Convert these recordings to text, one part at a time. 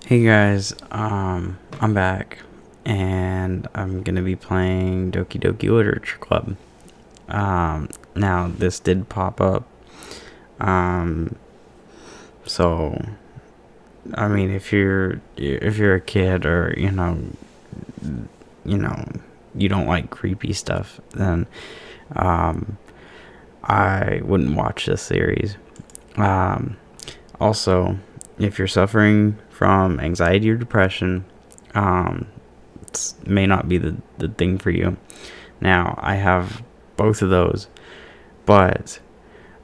Hey guys, I'm back, and I'm gonna be playing Doki Doki Literature Club. Now this did pop up. So I mean, if you're a kid, or you don't like creepy stuff, then I wouldn't watch this series. Also, if you're suffering from anxiety or depression, it may not be the thing for you. Now, I have both of those, but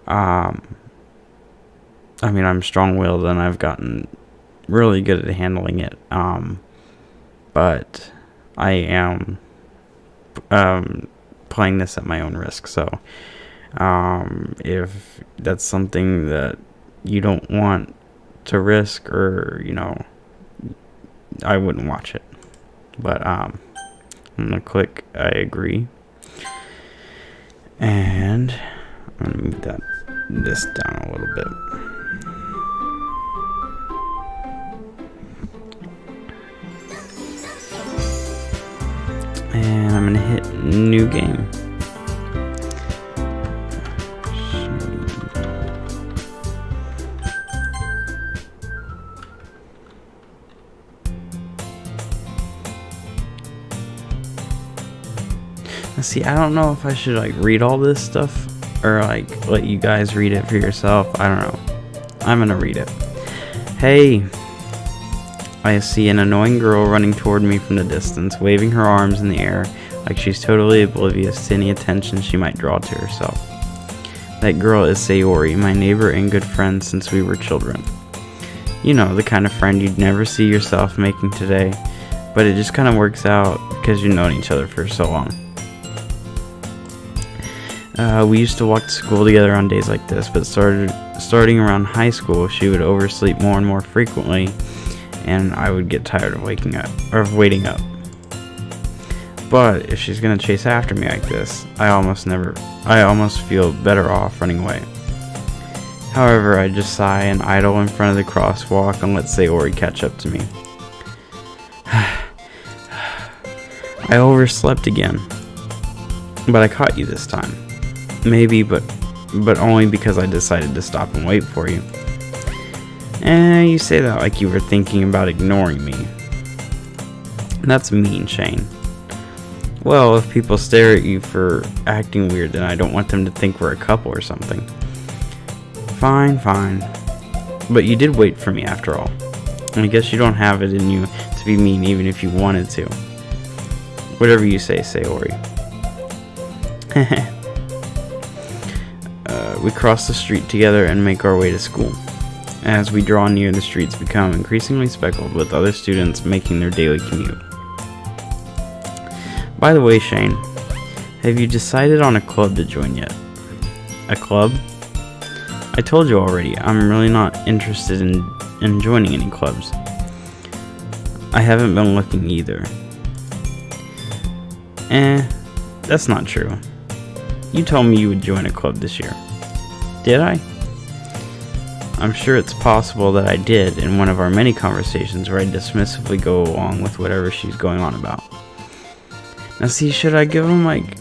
I mean, I'm strong-willed and I've gotten really good at handling it. But I am playing this at my own risk. So, if that's something that you don't want to risk, or I wouldn't watch it. But I'm gonna click I agree, and I'm gonna move this down a little bit. And I'm gonna hit new game. See, I don't know if I should read all this stuff, or let you guys read it for yourself. I don't know. I'm gonna read it. Hey, I see an annoying girl running toward me from the distance, waving her arms in the air like she's totally oblivious to any attention she might draw to herself. That girl is Sayori, my neighbor and good friend since we were children. You know, the kind of friend you'd never see yourself making today, but it just kind of works out because you've known each other for so long. We used to walk to school together on days like this, but starting around high school, she would oversleep more and more frequently, and I would get tired of waiting up. But if she's gonna chase after me like this, I almost feel better off running away. However, I just sigh and idle in front of the crosswalk and let Sayori catch up to me. I overslept again, but I caught you this time. Maybe, but only because I decided to stop and wait for you. You say that like you were thinking about ignoring me. That's mean, Shane. Well, if people stare at you for acting weird, then I don't want them to think we're a couple or something. Fine. But you did wait for me after all. And I guess you don't have it in you to be mean even if you wanted to. Whatever you say, Sayori. We cross the street together and make our way to school. As we draw near, the streets become increasingly speckled with other students making their daily commute. By the way, Shane, have you decided on a club to join yet? A club? I told you already, I'm really not interested in joining any clubs. I haven't been looking either. That's not true. You told me you would join a club this year. Did I? I'm sure it's possible that I did in one of our many conversations where I dismissively go along with whatever she's going on about. Now see, should I give them like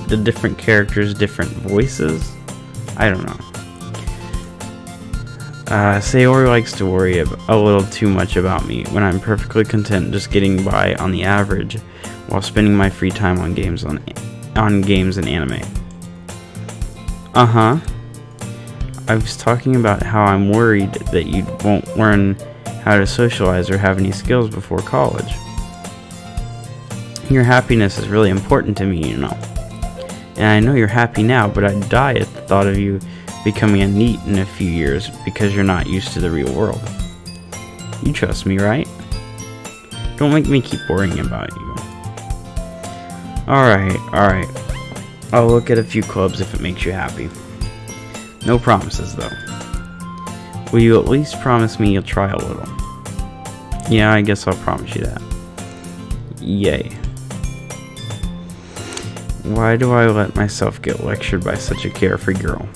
the different characters different voices? I don't know. Sayori likes to worry a little too much about me when I'm perfectly content just getting by on the average while spending my free time on games and anime. I was talking about how I'm worried that you won't learn how to socialize or have any skills before college. Your happiness is really important to me, you know. And I know you're happy now, but I'd die at the thought of you becoming a NEET in a few years because you're not used to the real world. You trust me, right? Don't make me keep worrying about you. Alright. I'll look at a few clubs if it makes you happy. No promises, though. Will you at least promise me you'll try a little? Yeah, I guess I'll promise you that. Yay. Why do I let myself get lectured by such a carefree girl?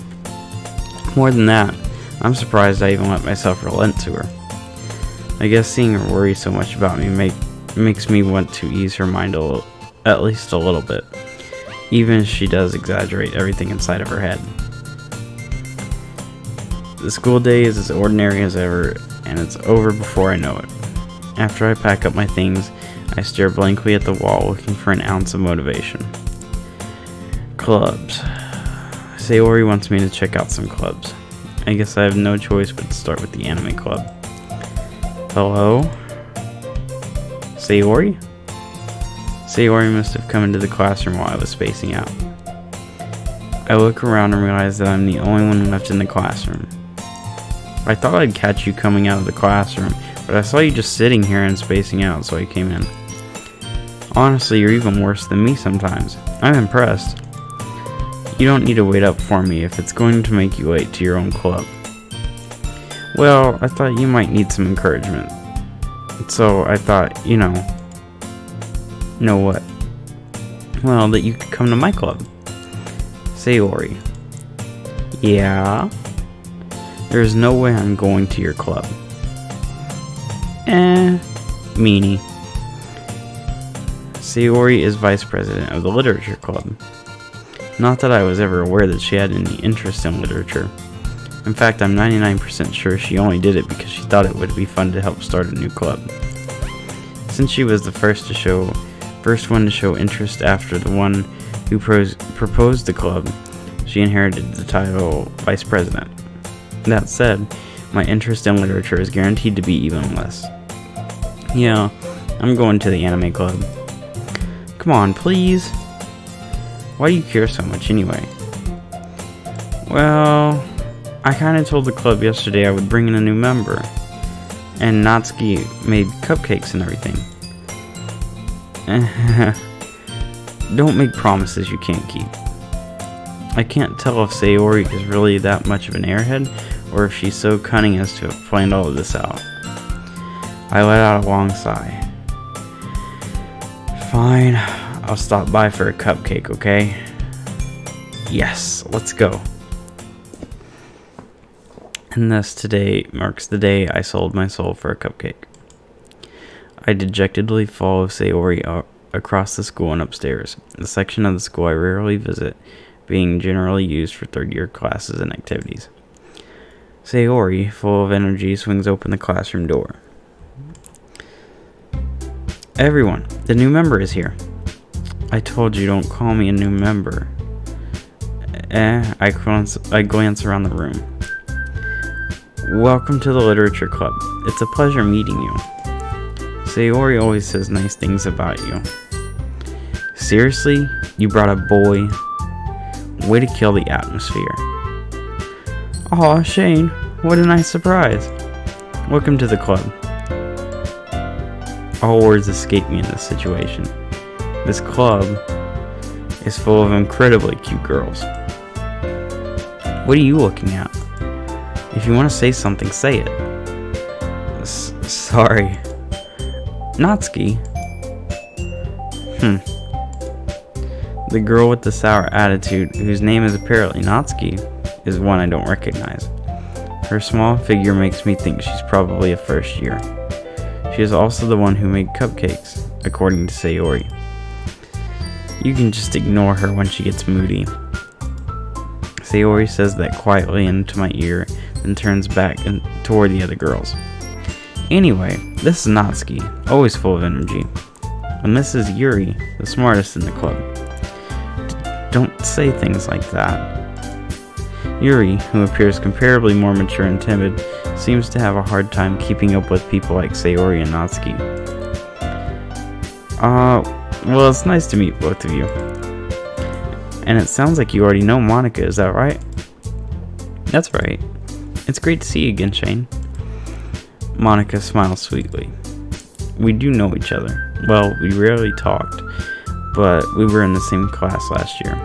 More than that, I'm surprised I even let myself relent to her. I guess seeing her worry so much about me makes me want to ease her mind at least a little bit, even if she does exaggerate everything inside of her head. The school day is as ordinary as ever, and it's over before I know it. After I pack up my things, I stare blankly at the wall, looking for an ounce of motivation. Clubs. Sayori wants me to check out some clubs. I guess I have no choice but to start with the anime club. Hello? Sayori? Sayori must have come into the classroom while I was spacing out. I look around and realize that I'm the only one left in the classroom. I thought I'd catch you coming out of the classroom, but I saw you just sitting here and spacing out, so I came in. Honestly, you're even worse than me sometimes. I'm impressed. You don't need to wait up for me if it's going to make you late to your own club. Well, I thought you might need some encouragement. So I thought, know what? Well, that you could come to my club. Sayori. Yeah? There's no way I'm going to your club. Meanie. Sayori is vice president of the literature club. Not that I was ever aware that she had any interest in literature. In fact, I'm 99% sure she only did it because she thought it would be fun to help start a new club. Since she was the first one to show interest after the one who proposed the club, she inherited the title vice president. That said, my interest in literature is guaranteed to be even less. Yeah, I'm going to the anime club. Come on, please. Why do you care so much anyway? Well, I kinda told the club yesterday I would bring in a new member. And Natsuki made cupcakes and everything. Don't make promises you can't keep. I can't tell if Sayori is really that much of an airhead, or if she's so cunning as to have planned all of this out. I let out a long sigh. Fine, I'll stop by for a cupcake, okay? Yes, let's go. And thus today marks the day I sold my soul for a cupcake. I dejectedly follow Sayori across the school and upstairs, the section of the school I rarely visit, being generally used for third-year classes and activities. Sayori, full of energy, swings open the classroom door. Everyone, the new member is here. I told you, don't call me a new member. I glance around the room. Welcome to the literature club. It's a pleasure meeting you. Sayori always says nice things about you. Seriously? You brought a boy? Way to kill the atmosphere. Aw, Shane, what a nice surprise. Welcome to the club. All words escape me in this situation. This club is full of incredibly cute girls. What are you looking at? If you want to say something, say it. Sorry. Natsuki? The girl with the sour attitude, whose name is apparently Natsuki, is one I don't recognize. Her small figure makes me think she's probably a first year. She is also the one who made cupcakes, according to Sayori. You can just ignore her when she gets moody. Sayori says that quietly into my ear, then turns back toward the other girls. Anyway, this is Natsuki, always full of energy. And this is Yuri, the smartest in the club. Don't say things like that. Yuri, who appears comparably more mature and timid, seems to have a hard time keeping up with people like Sayori and Natsuki. Well, it's nice to meet both of you. And it sounds like you already know Monika, is that right? That's right. It's great to see you again, Shane. Monika smiles sweetly. We do know each other. Well, we rarely talked, but we were in the same class last year.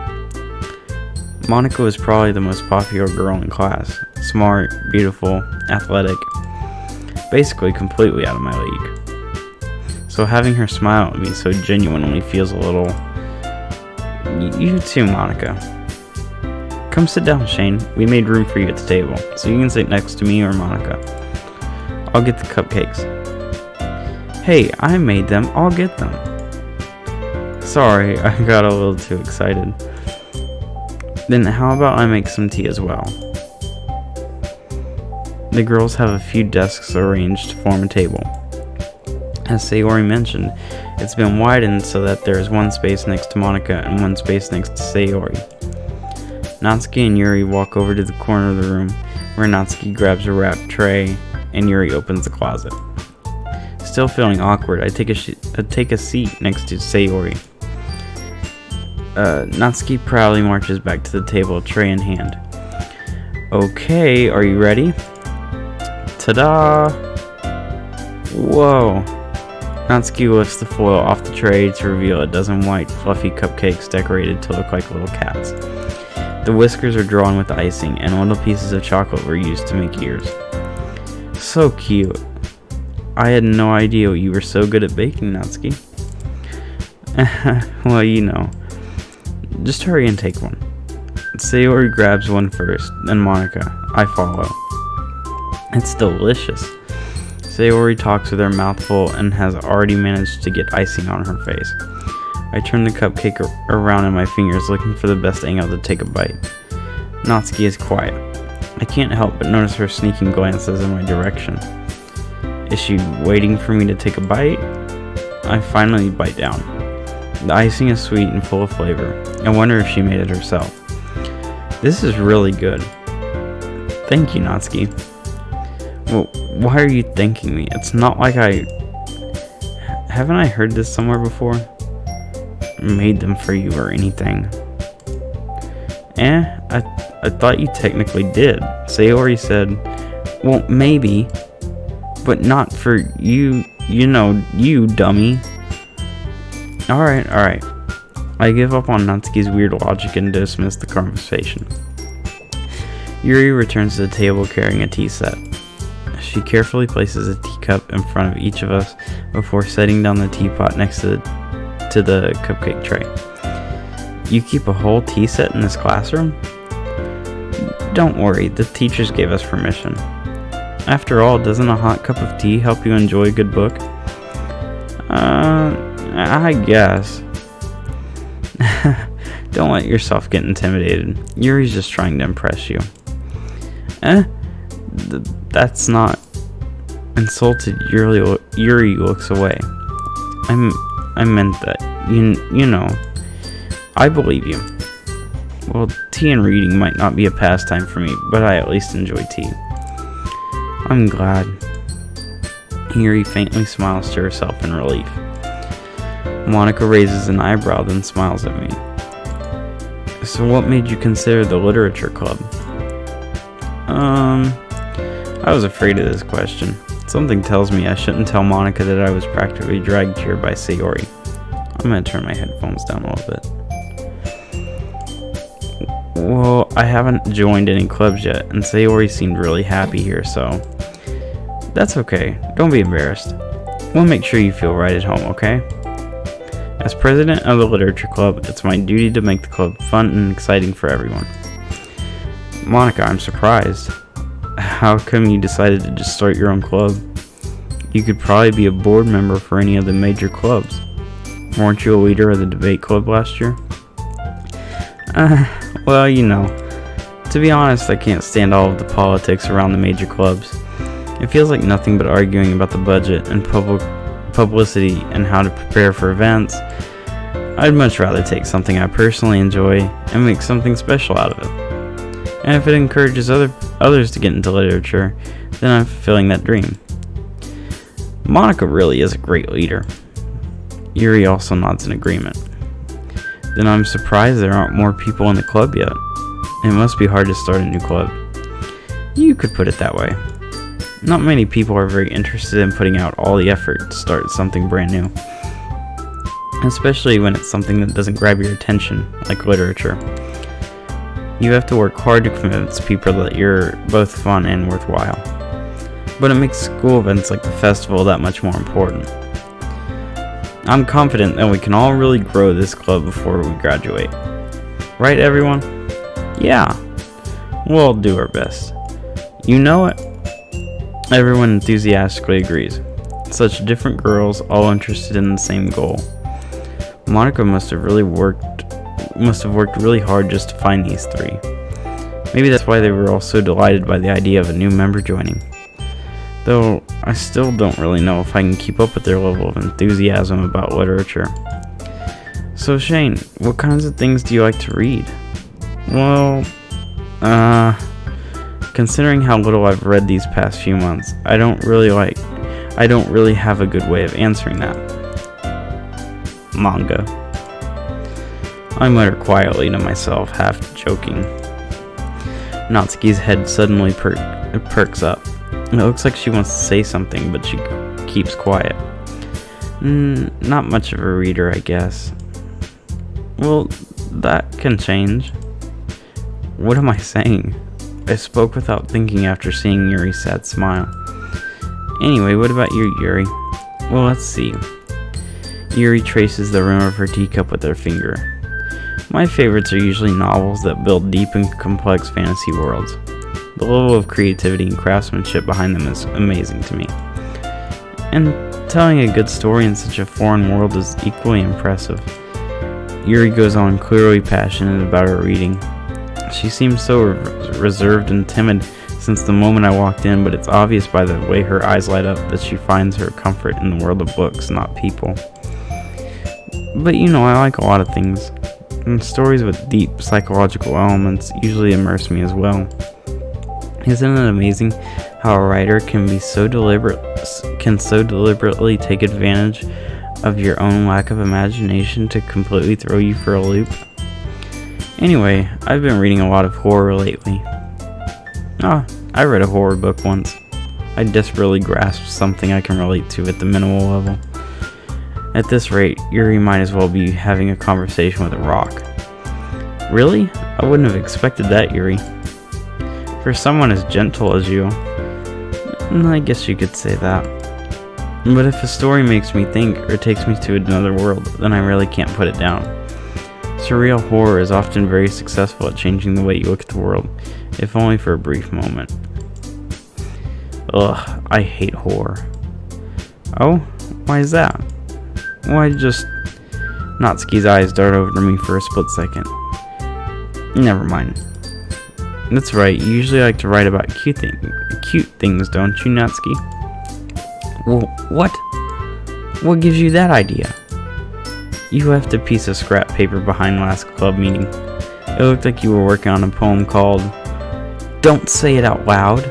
Monika was probably the most popular girl in class. Smart, beautiful, athletic. Basically completely out of my league. So having her smile at me so genuinely feels a little... You too, Monika. Come sit down, Shane. We made room for you at the table, so you can sit next to me or Monika. I'll get the cupcakes. Hey, I made them. I'll get them. Sorry, I got a little too excited. Then how about I make some tea as well? The girls have a few desks arranged to form a table. As Sayori mentioned, it's been widened so that there is one space next to Monica and one space next to Sayori. Natsuki and Yuri walk over to the corner of the room, where Natsuki grabs a wrapped tray and Yuri opens the closet. Still feeling awkward, I take a seat next to Sayori. Natsuki proudly marches back to the table, tray in hand. Okay, are you ready? Ta-da! Whoa! Natsuki lifts the foil off the tray to reveal a dozen white, fluffy cupcakes decorated to look like little cats. The whiskers are drawn with icing, and little pieces of chocolate were used to make ears. So cute. I had no idea you were so good at baking, Natsuki. Well, you know. Just hurry and take one. Sayori grabs one first, then Monica. I follow. It's delicious. Sayori talks with her mouth full and has already managed to get icing on her face. I turn the cupcake around in my fingers, looking for the best angle to take a bite. Natsuki is quiet. I can't help but notice her sneaking glances in my direction. Is she waiting for me to take a bite? I finally bite down. The icing is sweet and full of flavor. I wonder if she made it herself. This is really good. Thank you, Natsuki. Well, why are you thanking me? It's not like haven't I heard this somewhere before? Made them for you or anything. I thought you technically did. Sayori said, well, maybe, but not for you, you dummy. Alright. I give up on Natsuki's weird logic and dismiss the conversation. Yuri returns to the table carrying a tea set. She carefully places a teacup in front of each of us before setting down the teapot next to the cupcake tray. You keep a whole tea set in this classroom? Don't worry, the teachers gave us permission. After all, doesn't a hot cup of tea help you enjoy a good book? I guess. Don't let yourself get intimidated. Yuri's just trying to impress you. That's not... Insulted, Yuri looks away. I meant that. You know. I believe you. Well, tea and reading might not be a pastime for me, but I at least enjoy tea. I'm glad. Yuri faintly smiles to herself in relief. Monica raises an eyebrow, then smiles at me. So what made you consider the literature club? I was afraid of this question. Something tells me I shouldn't tell Monica that I was practically dragged here by Sayori. I'm gonna turn my headphones down a little bit. Well, I haven't joined any clubs yet, and Sayori seemed really happy here, so... That's okay. Don't be embarrassed. We'll make sure you feel right at home, okay? As president of the literature club, it's my duty to make the club fun and exciting for everyone. Monica, I'm surprised. How come you decided to just start your own club? You could probably be a board member for any of the major clubs. Weren't you a leader of the debate club last year? Well, to be honest, I can't stand all of the politics around the major clubs. It feels like nothing but arguing about the budget and publicity and how to prepare for events. I'd much rather take something I personally enjoy and make something special out of it. And if it encourages others to get into literature, then I'm fulfilling that dream. Monica really is a great leader. Yuri also nods in agreement. Then I'm surprised there aren't more people in the club yet. It must be hard to start a new club. You could put it that way. Not many people are very interested in putting out all the effort to start something brand new. Especially when it's something that doesn't grab your attention, like literature. You have to work hard to convince people that you're both fun and worthwhile. But it makes school events like the festival that much more important. I'm confident that we can all really grow this club before we graduate. Right, everyone? Yeah. We'll all do our best. You know it? Everyone enthusiastically agrees. Such different girls, all interested in the same goal. Monica must have worked really hard just to find these three. Maybe that's why they were all so delighted by the idea of a new member joining. Though I still don't really know if I can keep up with their level of enthusiasm about literature. So Shane, what kinds of things do you like to read? Well, considering how little I've read these past few months, I don't really have a good way of answering that. Manga. I mutter quietly to myself, half joking. Natsuki's head suddenly perks up. It looks like she wants to say something, but she keeps quiet. Not much of a reader, I guess. Well, that can change. What am I saying? I spoke without thinking after seeing Yuri's sad smile. Anyway, what about you, Yuri? Well, let's see. Yuri traces the rim of her teacup with her finger. My favorites are usually novels that build deep and complex fantasy worlds. The level of creativity and craftsmanship behind them is amazing to me. And telling a good story in such a foreign world is equally impressive. Yuri goes on, clearly passionate about her reading. She seems so reserved and timid since the moment I walked in, but it's obvious by the way her eyes light up that she finds her comfort in the world of books, not people. But I like a lot of things, and stories with deep psychological elements usually immerse me as well. Isn't it amazing how a writer can so deliberately take advantage of your own lack of imagination to completely throw you for a loop? Anyway, I've been reading a lot of horror lately. I read a horror book once. I desperately grasped something I can relate to at the minimal level. At this rate, Yuri might as well be having a conversation with a rock. Really? I wouldn't have expected that, Yuri. For someone as gentle as you, I guess you could say that. But if a story makes me think or takes me to another world, then I really can't put it down. Surreal horror is often very successful at changing the way you look at the world, if only for a brief moment. Ugh, I hate horror. Oh? Why is that? Why just... Natsuki's eyes dart over to me for a split second. Never mind. That's right, you usually like to write about cute things, don't you, Natsuki? Well, what? What gives you that idea? You left a piece of scrap paper behind last club meeting. It looked like you were working on a poem called Don't Say It Out Loud.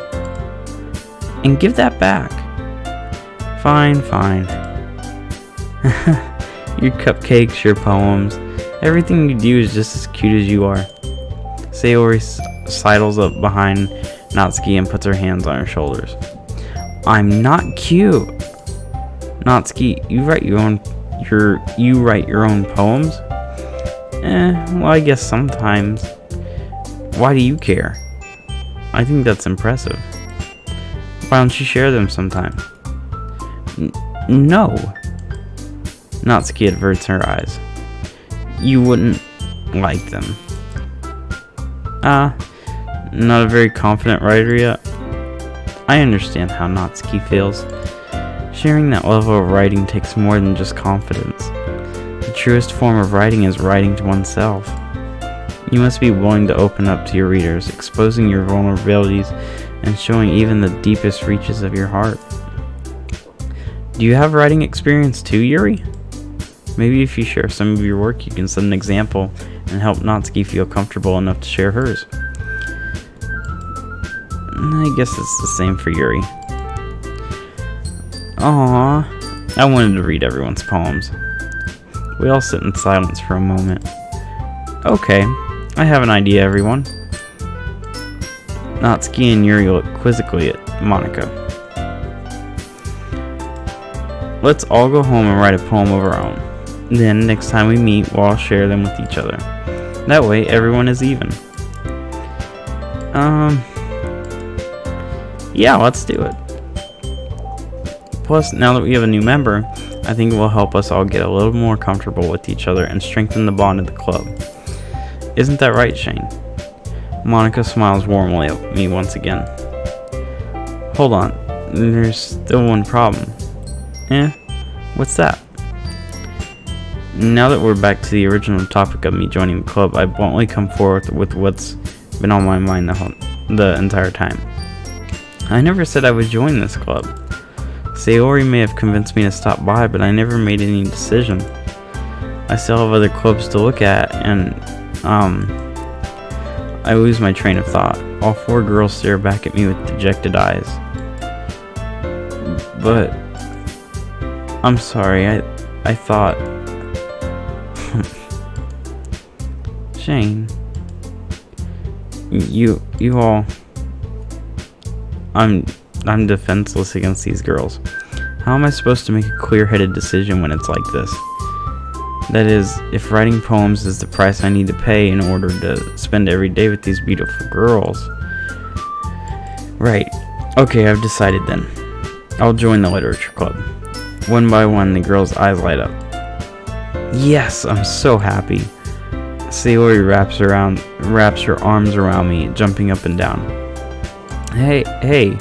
And give that back. Fine. Your cupcakes, your poems, everything you do is just as cute as you are. Sayori sidles up behind Natsuki and puts her hands on her shoulders. I'm not cute. Natsuki, you write your own poems? Well, I guess sometimes. Why do you care? I think that's impressive. Why don't you share them sometime? No. Natsuki averts her eyes. You wouldn't like them. Not a very confident writer yet. I understand how Natsuki feels. Sharing that level of writing takes more than just confidence. The truest form of writing is writing to oneself. You must be willing to open up to your readers, exposing your vulnerabilities and showing even the deepest reaches of your heart. Do you have writing experience too, Yuri? Maybe if you share some of your work, you can set an example and help Natsuki feel comfortable enough to share hers. I guess it's the same for Yuri. Aww, I wanted to read everyone's poems. We all sit in silence for a moment. Okay, I have an idea, everyone. Natsuki and Yuri look quizzically at Monica. Let's all go home and write a poem of our own. Then, next time we meet, we'll all share them with each other. That way, everyone is even. Yeah, let's do it. Plus, now that we have a new member, I think it will help us all get a little more comfortable with each other and strengthen the bond of the club. Isn't that right, Shane? Monica smiles warmly at me once again. Hold on, there's still one problem. What's that? Now that we're back to the original topic of me joining the club, I bluntly come forward with what's been on my mind the entire time. I never said I would join this club. Sayori may have convinced me to stop by, but I never made any decision. I still have other clubs to look at, and I lose my train of thought. All 4 girls stare back at me with dejected eyes. But I'm sorry, I thought Shane, you all, I'm defenseless against these girls. How am I supposed to make a clear-headed decision when it's like this? That is, if writing poems is the price I need to pay in order to spend every day with these beautiful girls. Right. Okay, I've decided then. I'll join the literature club. One by one, the girls' eyes light up. Yes, I'm so happy. Sayori wraps her arms around me, jumping up and down. Hey,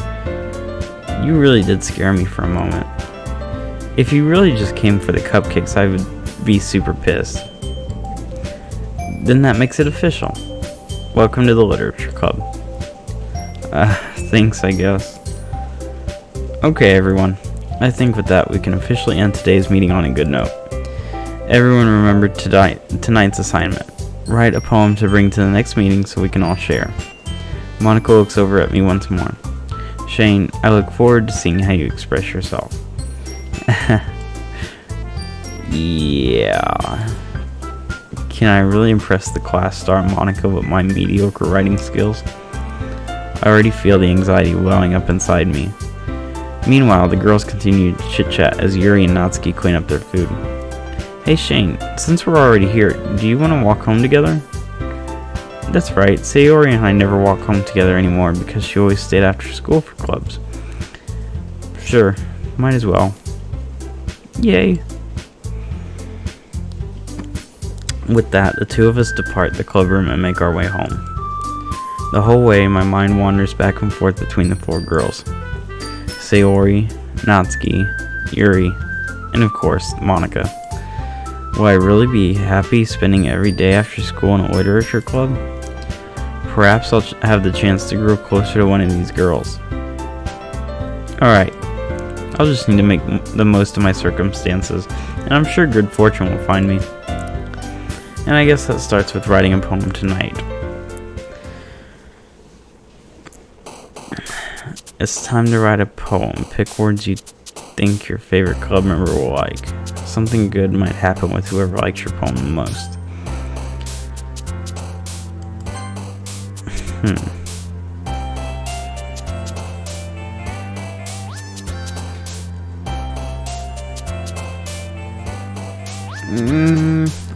you really did scare me for a moment. If you really just came for the cupcakes, I would be super pissed. Then that makes it official. Welcome to the literature club. Thanks, I guess. Okay, everyone. I think with that, we can officially end today's meeting on a good note. Everyone remember tonight's assignment. Write a poem to bring to the next meeting so we can all share. Monica looks over at me once more. Shane, I look forward to seeing how you express yourself. Yeah. Can I really impress the class star Monica with my mediocre writing skills? I already feel the anxiety welling up inside me. Meanwhile, the girls continue to chit-chat as Yuri and Natsuki clean up their food. Hey Shane, since we're already here, do you want to walk home together? That's right, Sayori and I never walk home together anymore because she always stayed after school for clubs. Sure, might as well. Yay. With that, the 2 of us depart the club room and make our way home. The whole way, my mind wanders back and forth between the 4 girls. Sayori, Natsuki, Yuri, and of course, Monica. Will I really be happy spending every day after school in a literature club? Perhaps I'll have the chance to grow closer to one of these girls. Alright, I'll just need to make the most of my circumstances, and I'm sure good fortune will find me. And I guess that starts with writing a poem tonight. It's time to write a poem. Pick words you think your favorite club member will like. Something good might happen with whoever likes your poem the most.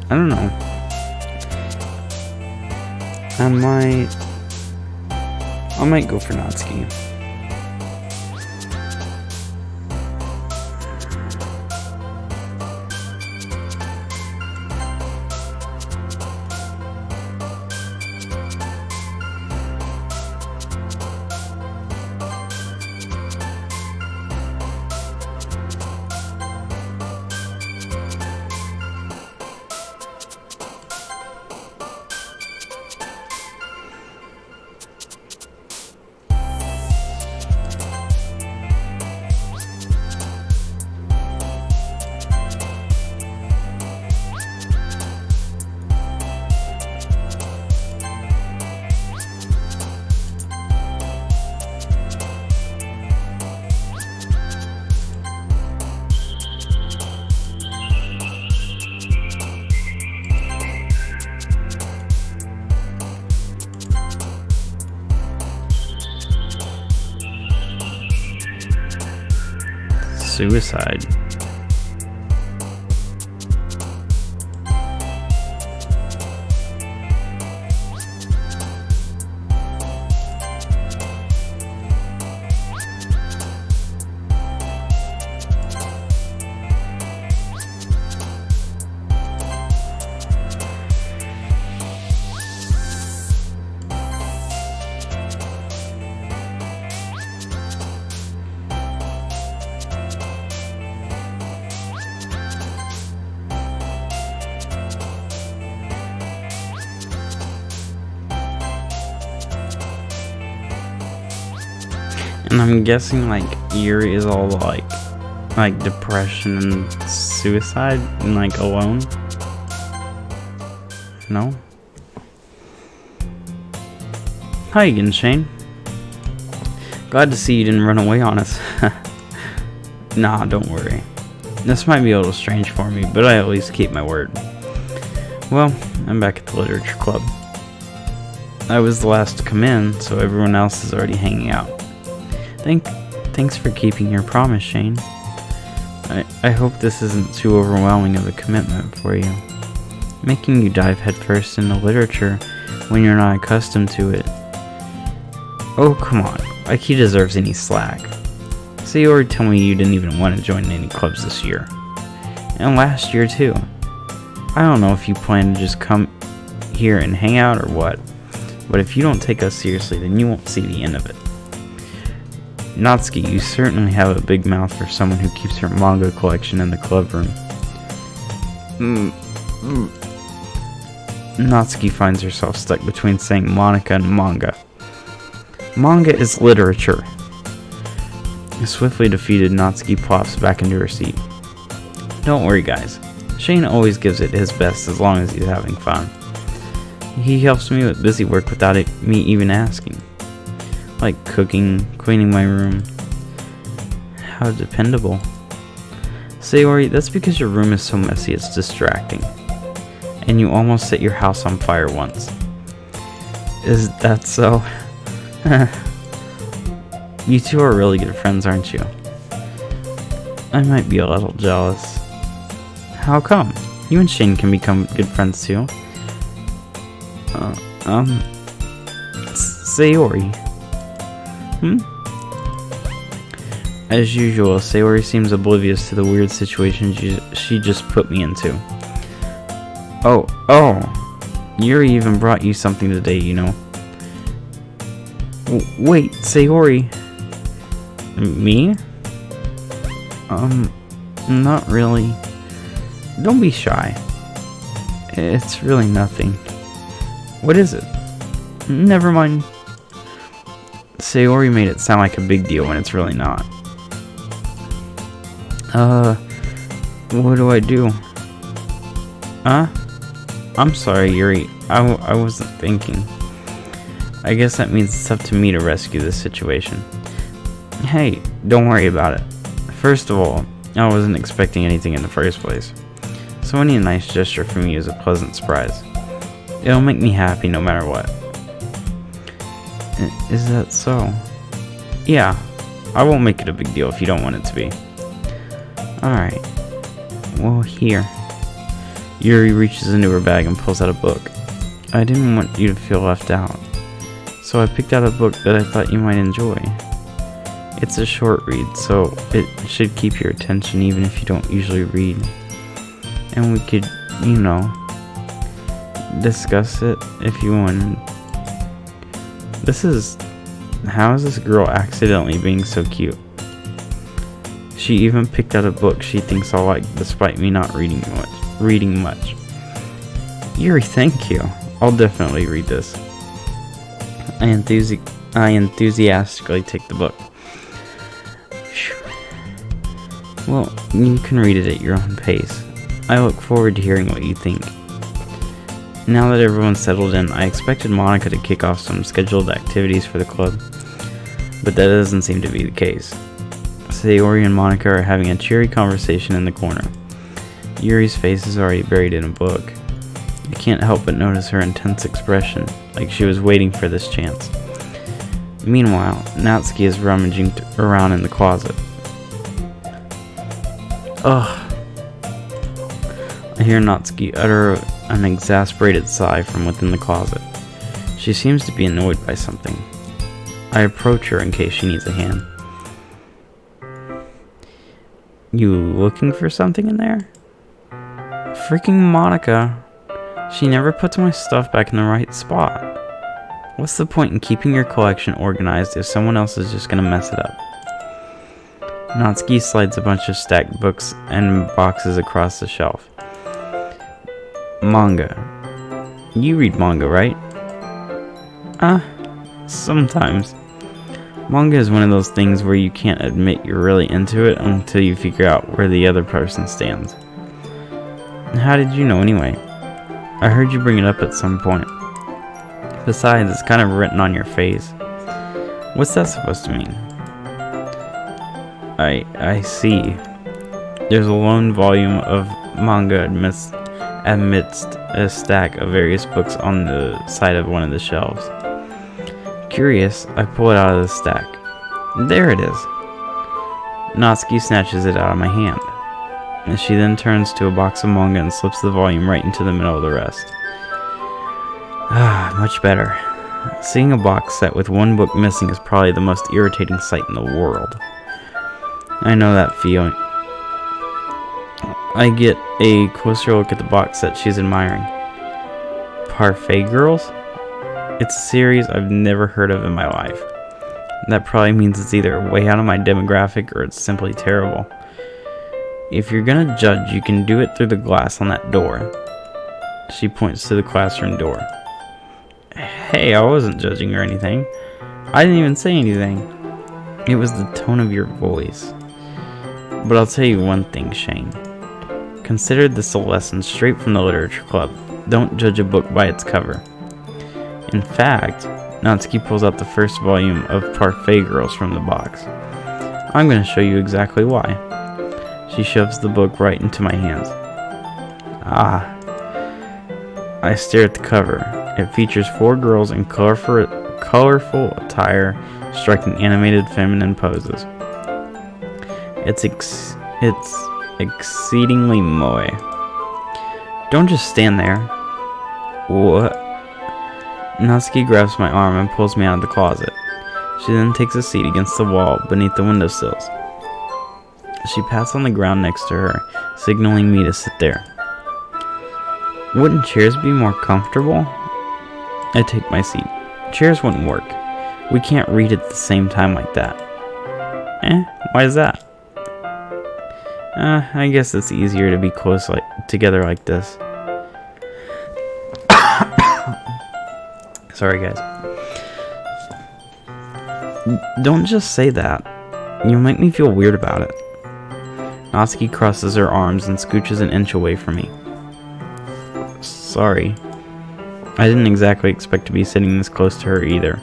I don't know. I might go for Natsuki. Suicide. And I'm guessing like Yuri is all like depression and suicide and like alone. No? Hi again, Shane. Glad to see you didn't run away on us. Nah, don't worry. This might be a little strange for me, but I at least keep my word. Well, I'm back at the literature club. I was the last to come in, so everyone else is already hanging out. Thanks for keeping your promise, Shane. I hope this isn't too overwhelming of a commitment for you. Making you dive headfirst into literature when you're not accustomed to it. Oh, come on. Like he deserves any slack. Sayori told me you didn't even want to join any clubs this year. And last year, too. I don't know if you plan to just come here and hang out or what, but if you don't take us seriously, then you won't see the end of it. Natsuki, you certainly have a big mouth for someone who keeps her manga collection in the club room. Natsuki finds herself stuck between saying Monica and manga. Manga is literature. Swiftly defeated, Natsuki plops back into her seat. Don't worry, guys. Shane always gives it his best as long as he's having fun. He helps me with busy work without me even asking. Like cooking, cleaning my room. How dependable. Sayori, that's because your room is so messy it's distracting. And you almost set your house on fire once. Is that so? You two are really good friends, aren't you? I might be a little jealous. How come? You and Shane can become good friends too. Sayori. As usual, Sayori seems oblivious to the weird situation she just put me into. Oh, Yuri even brought you something today, you know. Wait, Sayori. Me? Not really. Don't be shy. It's really nothing. What is it? Never mind. Sayori made it sound like a big deal when it's really not. What do I do? I'm sorry, Yuri. I wasn't thinking. I guess that means it's up to me to rescue this situation. Hey, don't worry about it. First of all, I wasn't expecting anything in the first place. So any nice gesture from you is a pleasant surprise. It'll make me happy no matter what. Is that so? Yeah, I won't make it a big deal if you don't want it to be. Alright. Well, here. Yuri reaches into her bag and pulls out a book. I didn't want you to feel left out, so I picked out a book that I thought you might enjoy. It's a short read, so it should keep your attention even if you don't usually read. And we could, discuss it if you want. How is this girl accidentally being so cute? She even picked out a book she thinks I'll like despite me not reading much. Yuri, thank you. I'll definitely read this. I enthusiastically take the book. Well, you can read it at your own pace. I look forward to hearing what you think. Now that everyone's settled in, I expected Monica to kick off some scheduled activities for the club, but that doesn't seem to be the case. Sayori and Monica are having a cheery conversation in the corner. Yuri's face is already buried in a book. I can't help but notice her intense expression, like she was waiting for this chance. Meanwhile, Natsuki is rummaging around in the closet. Ugh. I hear Natsuki utter an exasperated sigh from within the closet. She seems to be annoyed by something. I approach her in case she needs a hand. You looking for something in there? Freaking Monica. She never puts my stuff back in the right spot. What's the point in keeping your collection organized if someone else is just gonna mess it up? Natsuki slides a bunch of stacked books and boxes across the shelf. Manga. You read manga, right? Sometimes. Manga is one of those things where you can't admit you're really into it until you figure out where the other person stands. How did you know anyway? I heard you bring it up at some point. Besides, it's kind of written on your face. What's that supposed to mean? I see. There's a lone volume of manga amidst a stack of various books on the side of one of the shelves. Curious, I pull it out of the stack. There it is. Natsuki snatches it out of my hand. And she then turns to a box of manga and slips the volume right into the middle of the rest. Ah, much better. Seeing a box set with one book missing is probably the most irritating sight in the world. I know that feeling. I get a closer look at the box set she's admiring. Parfait Girls? It's a series I've never heard of in my life. That probably means it's either way out of my demographic or it's simply terrible. If you're gonna judge, you can do it through the glass on that door. She points to the classroom door. Hey, I wasn't judging or anything. I didn't even say anything. It was the tone of your voice. But I'll tell you one thing, Shane. Consider this a lesson straight from the literature club. Don't judge a book by its cover. In fact, Natsuki pulls out the first volume of Parfait Girls from the box. I'm going to show you exactly why. She shoves the book right into my hands. Ah. I stare at the cover. It features 4 girls in colorful attire striking animated feminine poses. It's exceedingly moe. Don't just stand there. What? Natsuki grabs my arm and pulls me out of the closet. She then takes a seat against the wall beneath the windowsills. She pats on the ground next to her, signaling me to sit there. Wouldn't chairs be more comfortable? I take my seat. Chairs wouldn't work. We can't read at the same time like that. Why is that? I guess it's easier to be close together like this. Sorry, guys. Don't just say that. You'll make me feel weird about it. Natsuki crosses her arms and scooches an inch away from me. Sorry. I didn't exactly expect to be sitting this close to her either.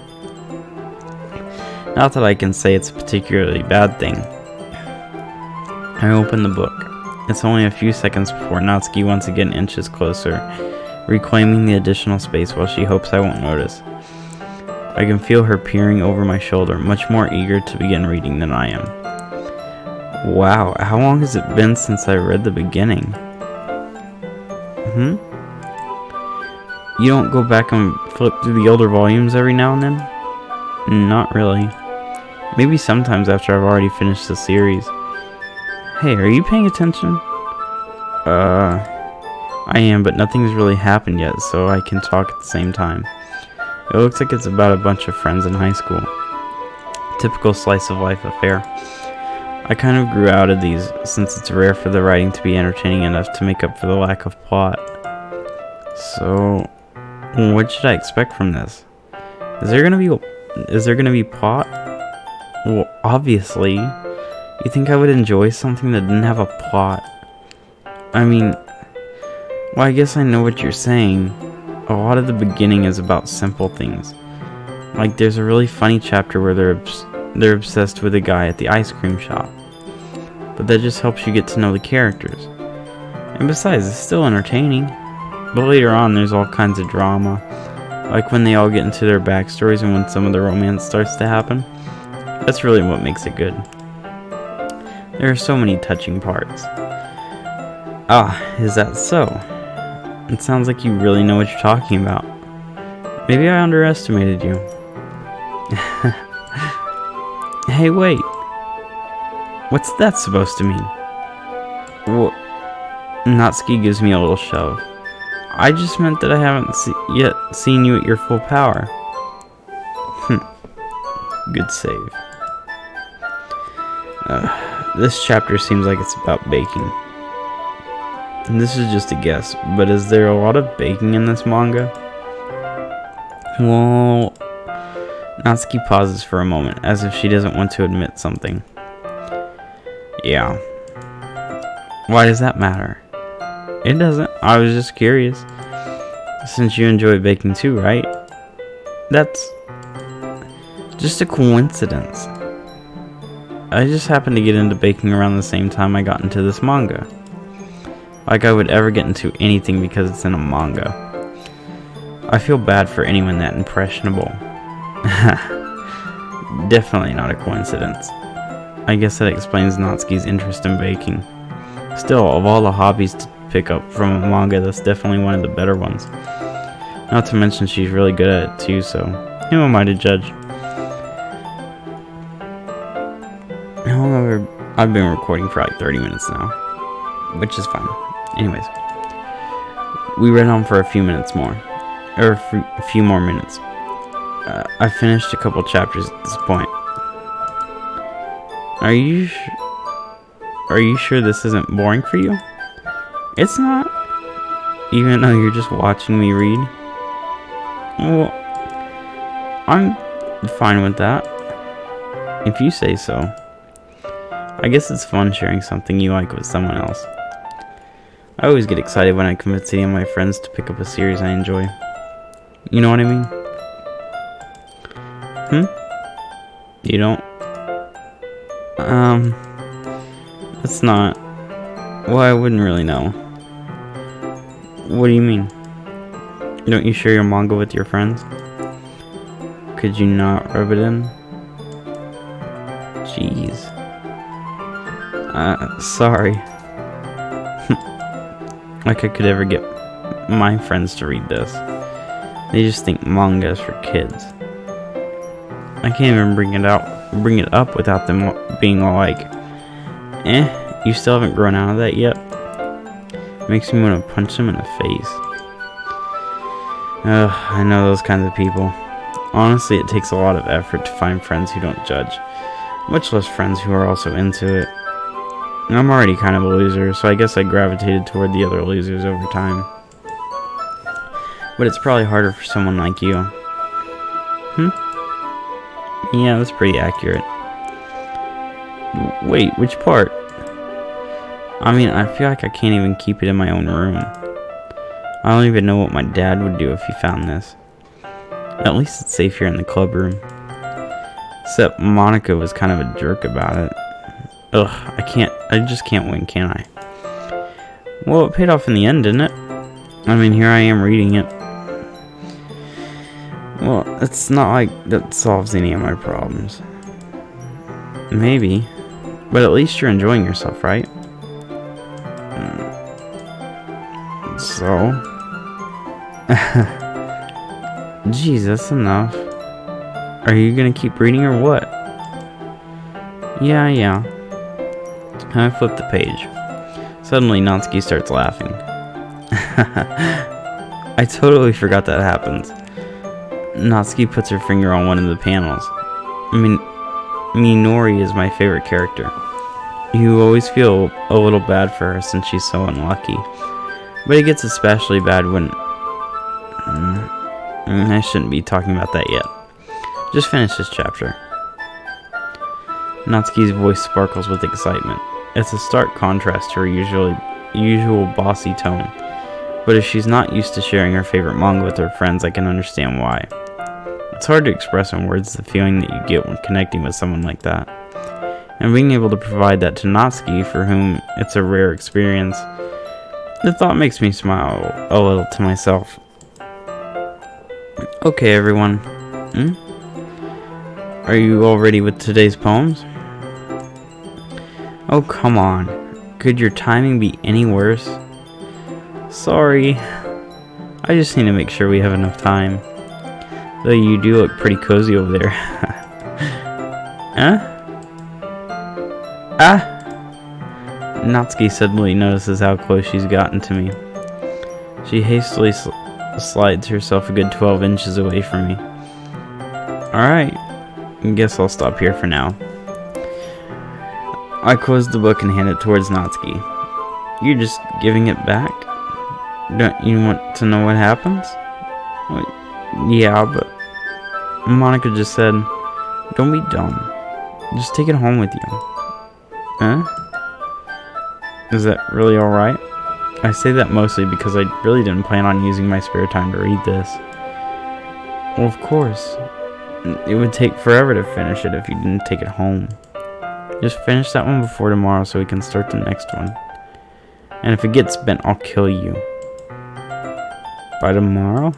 Not that I can say it's a particularly bad thing. I open the book. It's only a few seconds before Natsuki once again inches closer, reclaiming the additional space while she hopes I won't notice. I can feel her peering over my shoulder, much more eager to begin reading than I am. Wow, how long has it been since I read the beginning? You don't go back and flip through the older volumes every now and then? Not really. Maybe sometimes after I've already finished the series. Hey, are you paying attention? I am, but nothing's really happened yet, so I can talk at the same time. It looks like it's about a bunch of friends in high school. Typical slice of life affair. I kind of grew out of these, since it's rare for the writing to be entertaining enough to make up for the lack of plot. So, what should I expect from this? Is there gonna be plot? Well, obviously. You think I would enjoy something that didn't have a plot? I mean, well, I guess I know what you're saying. A lot of the beginning is about simple things. Like, there's a really funny chapter where they're obsessed with a guy at the ice cream shop. But that just helps you get to know the characters. And besides, it's still entertaining. But later on, there's all kinds of drama. Like when they all get into their backstories and when some of the romance starts to happen. That's really what makes it good. There are so many touching parts. Ah, is that so? It sounds like you really know what you're talking about. Maybe I underestimated you. Hey, wait. What's that supposed to mean? What? Natsuki gives me a little shove. I just meant that I haven't yet seen you at your full power. Good save. This chapter seems like it's about baking. And this is just a guess, but is there a lot of baking in this manga? Well, Natsuki pauses for a moment, as if she doesn't want to admit something. Yeah. Why does that matter? It doesn't. I was just curious. Since you enjoy baking too, right? That's just a coincidence. I just happened to get into baking around the same time I got into this manga. Like I would ever get into anything because it's in a manga. I feel bad for anyone that impressionable. Definitely not a coincidence. I guess that explains Natsuki's interest in baking. Still, of all the hobbies to pick up from a manga, that's definitely one of the better ones. Not to mention she's really good at it too, so who am I to judge? However, I've been recording for like 30 minutes now, which is fine. Anyways, we read on for a few minutes more, or a few more minutes. I finished a couple chapters at this point. Are you sure this isn't boring for you? It's not, even though you're just watching me read. Well, I'm fine with that, if you say so. I guess it's fun sharing something you like with someone else. I always get excited when I convince any of my friends to pick up a series I enjoy. You know what I mean? You don't? It's not. Well, I wouldn't really know. What do you mean? Don't you share your manga with your friends? Could you not rub it in? Jeez. Sorry. Like I could ever get my friends to read this. They just think manga is for kids. I can't even bring it up without them being all like, you still haven't grown out of that yet? Makes me want to punch them in the face. I know those kinds of people. Honestly, it takes a lot of effort to find friends who don't judge, much less friends who are also into it. I'm already kind of a loser, so I guess I gravitated toward the other losers over time. But it's probably harder for someone like you. Yeah, that's pretty accurate. Wait, which part? I mean, I feel like I can't even keep it in my own room. I don't even know what my dad would do if he found this. At least it's safe here in the club room. Except Monica was kind of a jerk about it. Ugh, I just can't win, can I? Well, it paid off in the end, didn't it? I mean, here I am reading it. Well, it's not like that solves any of my problems. Maybe. But at least you're enjoying yourself, right? So? Jeez, that's enough. Are you gonna keep reading or what? Yeah. I flipped the page. Suddenly, Natsuki starts laughing. I totally forgot that happens. Natsuki puts her finger on one of the panels. I mean, Minori is my favorite character. You always feel a little bad for her since she's so unlucky. But it gets especially bad when... I shouldn't be talking about that yet. Just finish this chapter. Natsuki's voice sparkles with excitement. It's a stark contrast to her usual bossy tone. But if she's not used to sharing her favorite manga with her friends, I can understand why. It's hard to express in words the feeling that you get when connecting with someone like that. And being able to provide that to Natsuki, for whom it's a rare experience, the thought makes me smile a little to myself. Okay, everyone. Are you all ready with today's poems? Oh, come on. Could your timing be any worse? Sorry. I just need to make sure we have enough time. Though you do look pretty cozy over there. Huh? Natsuki suddenly notices how close she's gotten to me. She hastily slides herself a good 12 inches away from me. Alright, guess I'll stop here for now. I close the book and hand it towards Natsuki. You're just giving it back? Don't you want to know what happens? Well, yeah, but... Monica just said, "Don't be dumb. Just take it home with you." Huh? Is that really alright? I say that mostly because I really didn't plan on using my spare time to read this. Well, of course. It would take forever to finish it if you didn't take it home. Just finish that one before tomorrow so we can start the next one. And if it gets bent, I'll kill you. By tomorrow?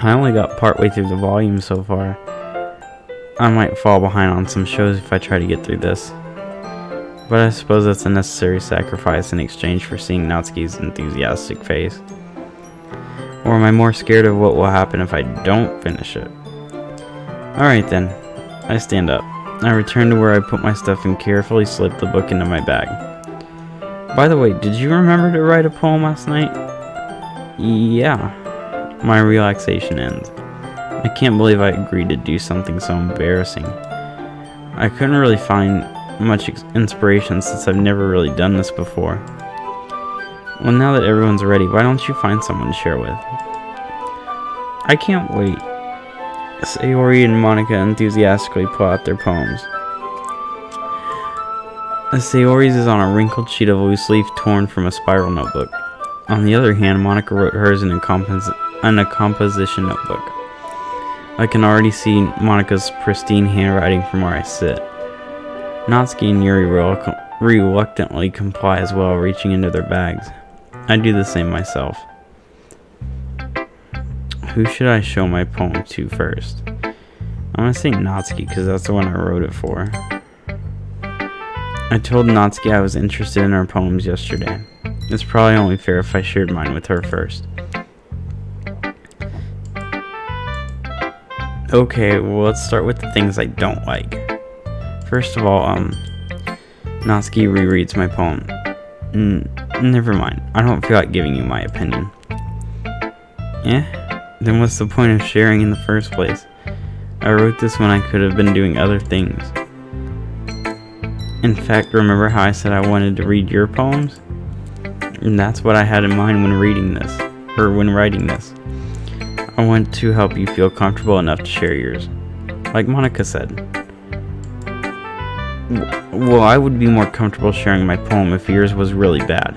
I only got partway through the volume so far. I might fall behind on some shows if I try to get through this. But I suppose that's a necessary sacrifice in exchange for seeing Natsuki's enthusiastic face. Or am I more scared of what will happen if I don't finish it? Alright then. I stand up. I return to where I put my stuff and carefully slip the book into my bag. By the way, did you remember to write a poem last night? Yeah. My relaxation ends. I can't believe I agreed to do something so embarrassing. I couldn't really find much inspiration since I've never really done this before. Well, now that everyone's ready, why don't you find someone to share with? I can't wait. Sayori and Monica enthusiastically pull out their poems. Sayori's is on a wrinkled sheet of loose leaf torn from a spiral notebook. On the other hand, Monica wrote hers in a composition notebook. I can already see Monica's pristine handwriting from where I sit. Natsuki and Yuri reluctantly comply as well, reaching into their bags. I do the same myself. Who should I show my poem to first? I'm gonna say Natsuki because that's the one I wrote it for. I told Natsuki I was interested in her poems yesterday. It's probably only fair if I shared mine with her first. Okay, well, let's start with the things I don't like. First of all, Natsuki rereads my poem. Never mind. I don't feel like giving you my opinion. Yeah? Then what's the point of sharing in the first place? I wrote this when I could have been doing other things. In fact, remember how I said I wanted to read your poems? And that's what I had in mind when reading this, or when writing this. I want to help you feel comfortable enough to share yours. Like Monica said. Well, I would be more comfortable sharing my poem if yours was really bad.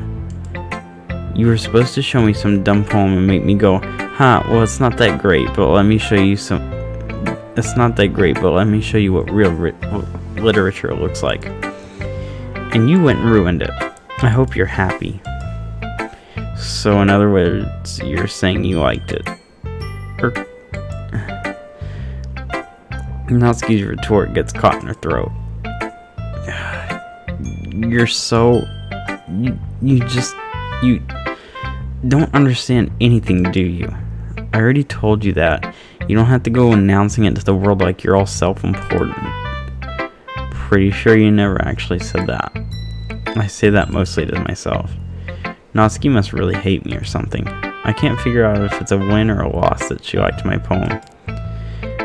You were supposed to show me some dumb poem and make me go, well, it's not that great, but let me show you what real literature looks like. And you went and ruined it. I hope you're happy. So in other words, you're saying you liked it. Natsuki's retort gets caught in her throat. You're so... You don't understand anything, do you? I already told you that. You don't have to go announcing it to the world like you're all self-important. Pretty sure you never actually said that. I say that mostly to myself. Natsuki must really hate me or something. I can't figure out if it's a win or a loss that she liked my poem.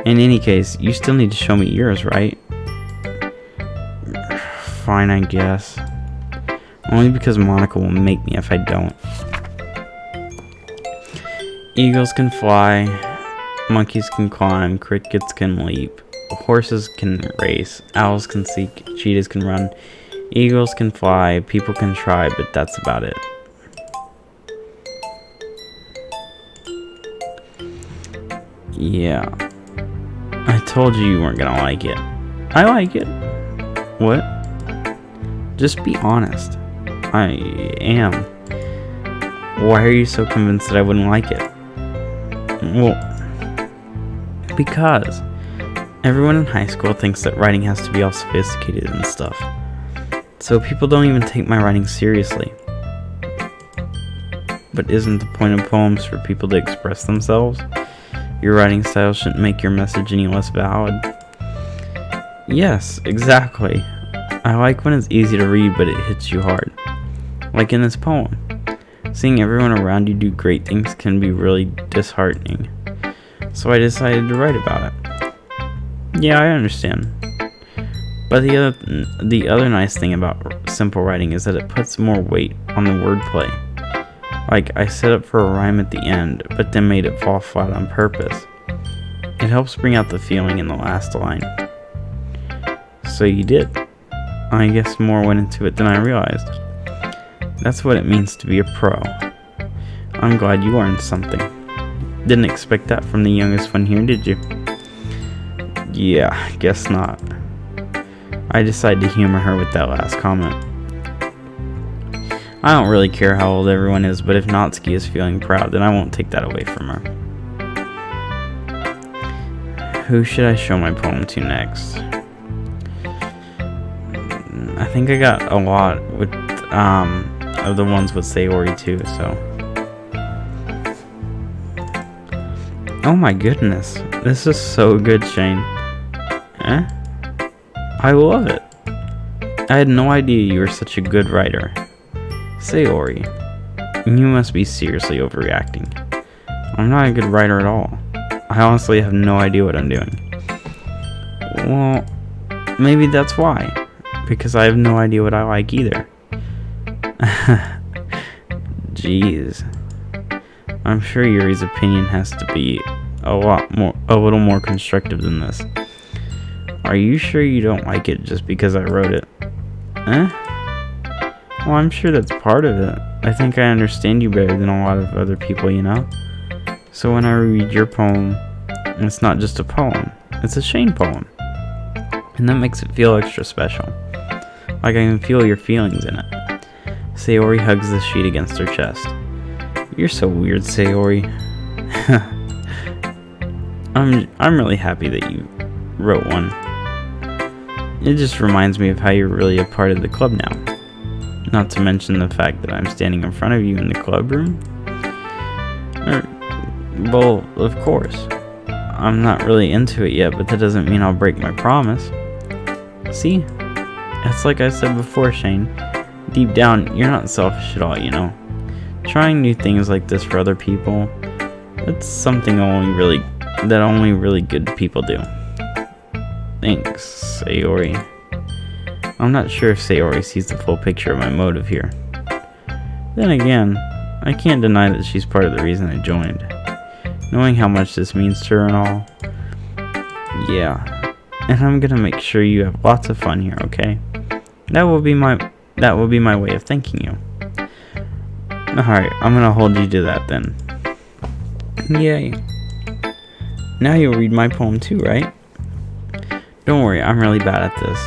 In any case, you still need to show me yours, right? Fine, I guess. Only because Monica will make me if I don't. Eagles can fly, monkeys can climb, crickets can leap, horses can race, owls can seek, cheetahs can run, eagles can fly, people can try, but that's about it. Yeah. I told you weren't gonna like it. I like it. What? Just be honest. I am. Why are you so convinced that I wouldn't like it? Well, because everyone in high school thinks that writing has to be all sophisticated and stuff. So people don't even take my writing seriously. But isn't the point of poems for people to express themselves? Your writing style shouldn't make your message any less valid. Yes, exactly. I like when it's easy to read but it hits you hard. Like in this poem. Seeing everyone around you do great things can be really disheartening. So I decided to write about it. Yeah, I understand. But the other nice thing about simple writing is that it puts more weight on the wordplay. Like, I set up for a rhyme at the end, but then made it fall flat on purpose. It helps bring out the feeling in the last line. So you did. I guess more went into it than I realized. That's what it means to be a pro. I'm glad you learned something. Didn't expect that from the youngest one here, did you? Yeah, guess not. I decided to humor her with that last comment. I don't really care how old everyone is, but if Natsuki is feeling proud, then I won't take that away from her. Who should I show my poem to next? I think I got a lot with of the ones with Sayori too, so. Oh my goodness, this is so good, Shane. I love it. I had no idea you were such a good writer. Sayori, you must be seriously overreacting. I'm not a good writer at all. I honestly have no idea what I'm doing. Well, maybe that's why. Because I have no idea what I like either. Jeez. I'm sure Yuri's opinion has to be a little more constructive than this. Are you sure you don't like it just because I wrote it? Well, I'm sure that's part of it. I think I understand you better than a lot of other people, you know? So when I read your poem, it's not just a poem, it's a Shane poem. And that makes it feel extra special. Like I can feel your feelings in it. Sayori hugs the sheet against her chest. You're so weird, Sayori. I'm really happy that you wrote one. It just reminds me of how you're really a part of the club now. Not to mention the fact that I'm standing in front of you in the club room. Well, of course. I'm not really into it yet, but that doesn't mean I'll break my promise. See? It's like I said before, Shane. Deep down, you're not selfish at all, you know? Trying new things like this for other people, that's something only really good people do. Thanks, Sayori. I'm not sure if Sayori sees the full picture of my motive here. Then again, I can't deny that she's part of the reason I joined. Knowing how much this means to her and all. Yeah, and I'm gonna make sure you have lots of fun here, okay? That will be my way of thanking you. Alright, I'm gonna hold you to that then. Yay. Now you'll read my poem too, right? Don't worry, I'm really bad at this.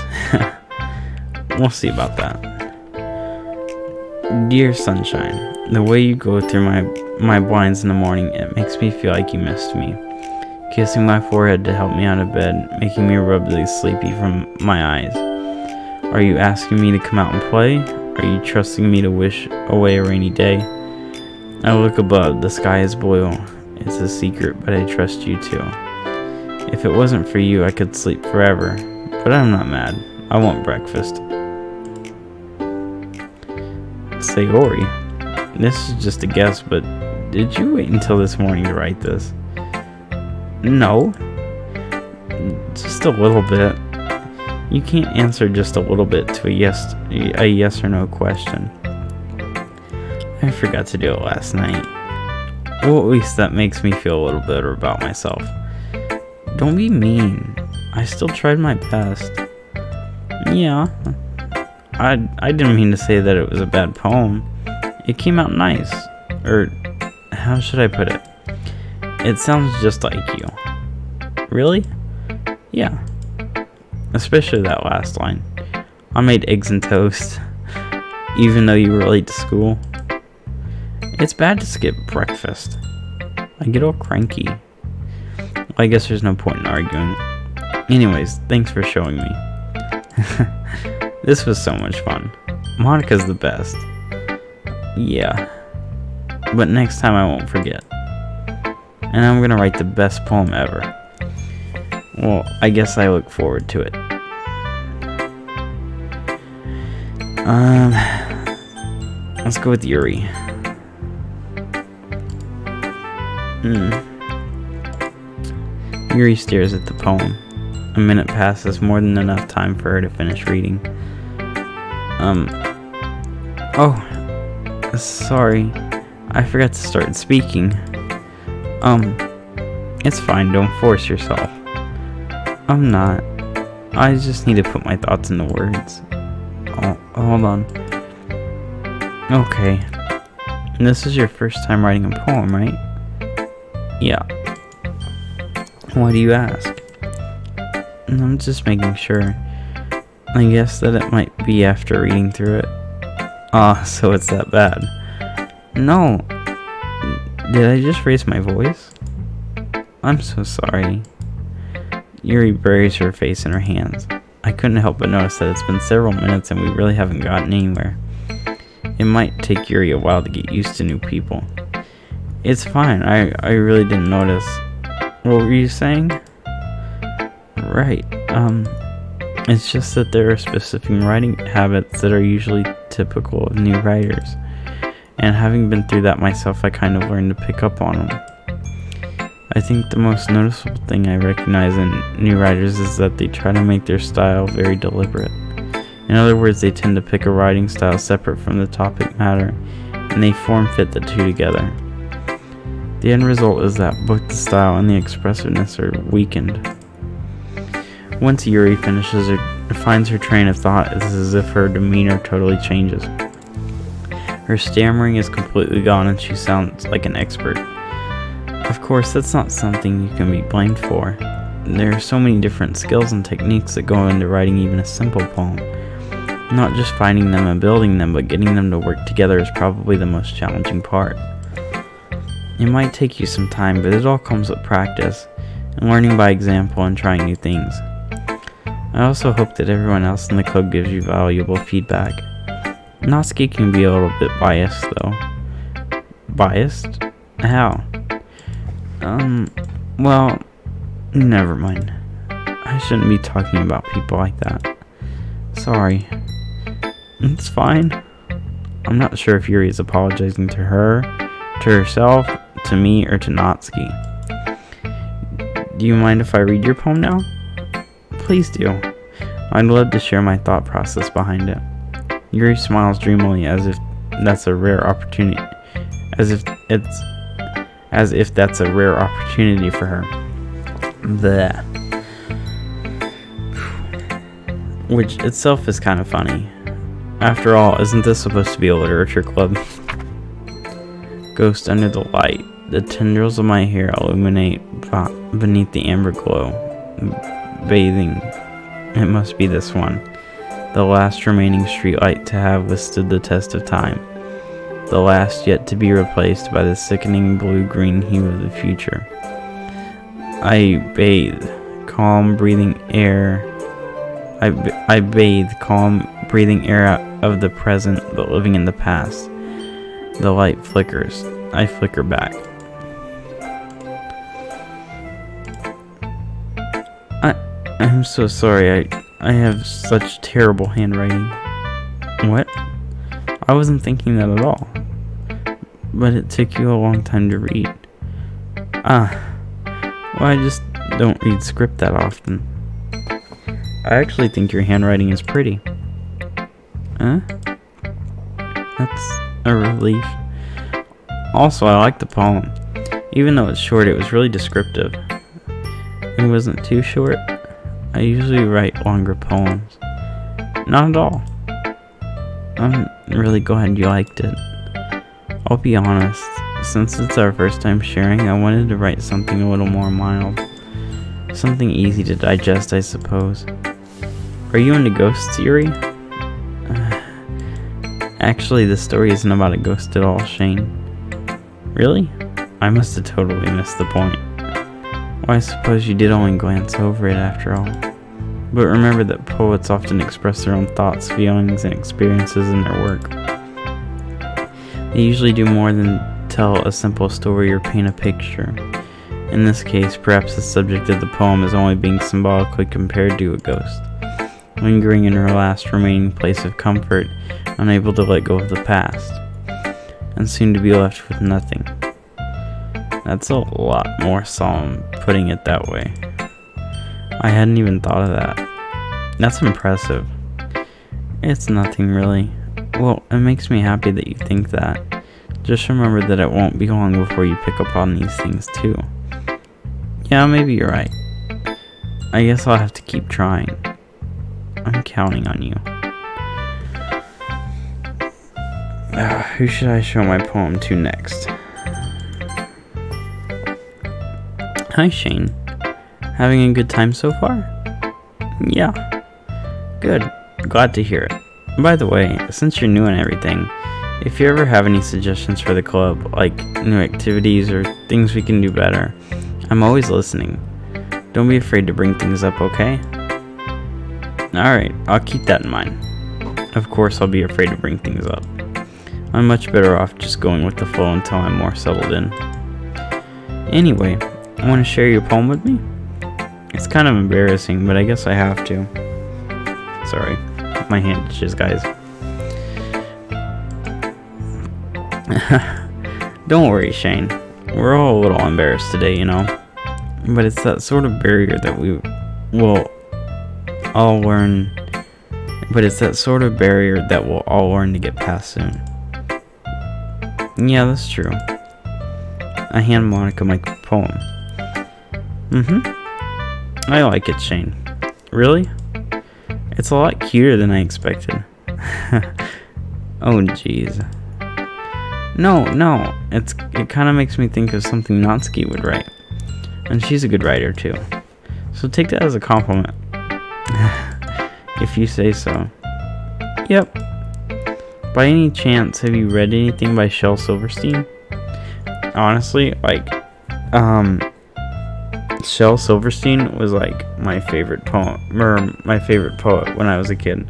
We'll see about that. Dear sunshine, the way you go through my blinds in the morning, it makes me feel like you missed me. Kissing my forehead to help me out of bed, making me rub really sleepy from my eyes. Are you asking me to come out and play? Are you trusting me to wish away a rainy day? I look above, the sky is blue. It's a secret, but I trust you too. If it wasn't for you, I could sleep forever. But I'm not mad. I want breakfast. Sayori, this is just a guess, but did you wait until this morning to write this? No. Just a little bit. You can't answer just a little bit to a yes or no question. I forgot to do it last night. Well, at least that makes me feel a little better about myself. Don't be mean. I still tried my best. Yeah. I didn't mean to say that it was a bad poem. It came out nice. Or, how should I put it? It sounds just like you. Really? Yeah. Especially that last line. I made eggs and toast, even though you were late to school. It's bad to skip breakfast. I get all cranky. Well, I guess there's no point in arguing. Anyways, thanks for showing me. This was so much fun. Monica's the best. Yeah. But next time I won't forget. And I'm gonna write the best poem ever. Well, I guess I look forward to it. Let's go with Yuri. Yuri stares at the poem. A minute passes, more than enough time for her to finish reading. Oh, sorry. I forgot to start speaking. It's fine, don't force yourself. I'm not. I just need to put my thoughts into words. Oh, hold on. Okay. This is your first time writing a poem, right? Yeah. Why do you ask? I'm just making sure. I guess that it might be after reading through it. Ah, so it's that bad. No. Did I just raise my voice? I'm so sorry. Yuri buries her face in her hands. I couldn't help but notice that it's been several minutes and we really haven't gotten anywhere. It might take Yuri a while to get used to new people. It's fine, I really didn't notice. What were you saying? Right, it's just that there are specific writing habits that are usually typical of new writers. And having been through that myself, I kind of learned to pick up on them. I think the most noticeable thing I recognize in new writers is that they try to make their style very deliberate. In other words, they tend to pick a writing style separate from the topic matter, and they form-fit the two together. The end result is that both the style and the expressiveness are weakened. Once Yuri finds her train of thought, it's as if her demeanor totally changes. Her stammering is completely gone and she sounds like an expert. Of course, that's not something you can be blamed for. There are so many different skills and techniques that go into writing even a simple poem. Not just finding them and building them, but getting them to work together is probably the most challenging part. It might take you some time, but it all comes with practice, and learning by example and trying new things. I also hope that everyone else in the club gives you valuable feedback. Natsuki can be a little bit biased, though. Biased? How? Well, never mind. I shouldn't be talking about people like that. Sorry. It's fine. I'm not sure if Yuri is apologizing to her, to herself, to me, or to Natsuki. Do you mind if I read your poem now? Please do. I'd love to share my thought process behind it. Yuri smiles dreamily as if that's a rare opportunity. As if that's a rare opportunity for her. Bleh. Which itself is kind of funny. After all, isn't this supposed to be a literature club? Ghost under the light. The tendrils of my hair illuminate beneath the amber glow. Bathing. It must be this one. The last remaining streetlight to have withstood the test of time. The last yet to be replaced by the sickening blue-green hue of the future. I bathe calm breathing air. I bathe calm breathing air out of the present, but living in the past. The light flickers. I flicker back. I'm so sorry. I have such terrible handwriting. What? I wasn't thinking that at all. But it took you a long time to read. Well, I just don't read script that often. I actually think your handwriting is pretty. Huh? That's a relief. Also, I like the poem. Even though it's short, it was really descriptive. It wasn't too short. I usually write longer poems. Not at all. I'm really glad you liked it. I'll be honest, since it's our first time sharing, I wanted to write something a little more mild. Something easy to digest, I suppose. Are you into ghosts, Yuri? Actually, the story isn't about a ghost at all, Shane. Really? I must have totally missed the point. Well, I suppose you did only glance over it after all. But remember that poets often express their own thoughts, feelings, and experiences in their work. They usually do more than tell a simple story or paint a picture. In this case, perhaps the subject of the poem is only being symbolically compared to a ghost, lingering in her last remaining place of comfort, unable to let go of the past, and soon to be left with nothing. That's a lot more solemn, putting it that way. I hadn't even thought of that. That's impressive. It's nothing really. Well, it makes me happy that you think that. Just remember that it won't be long before you pick up on these things too. Yeah, maybe you're right. I guess I'll have to keep trying. I'm counting on you. Who should I show my poem to next? Hi, Shane. Having a good time so far? Yeah. Good. Glad to hear it. By the way, since you're new and everything, if you ever have any suggestions for the club, like new activities or things we can do better, I'm always listening. Don't be afraid to bring things up, okay? Alright, I'll keep that in mind. Of course, I'll be afraid to bring things up. I'm much better off just going with the flow until I'm more settled in. Anyway, want to share your poem with me? It's kind of embarrassing, but I guess I have to. Sorry, my hand itches, guys. Don't worry, Shane. We're all a little embarrassed today, you know. But it's that sort of barrier that we will all learn. But it's that sort of barrier that we'll all learn to get past soon. Yeah, that's true. I hand Monica my poem. I like it, Shane. Really? It's a lot cuter than I expected. Oh, jeez. No. It kind of makes me think of something Natsuki would write. And she's a good writer, too. So take that as a compliment. If you say so. Yep. By any chance, have you read anything by Shel Silverstein? Honestly, Shel Silverstein was like my favorite poet when I was a kid.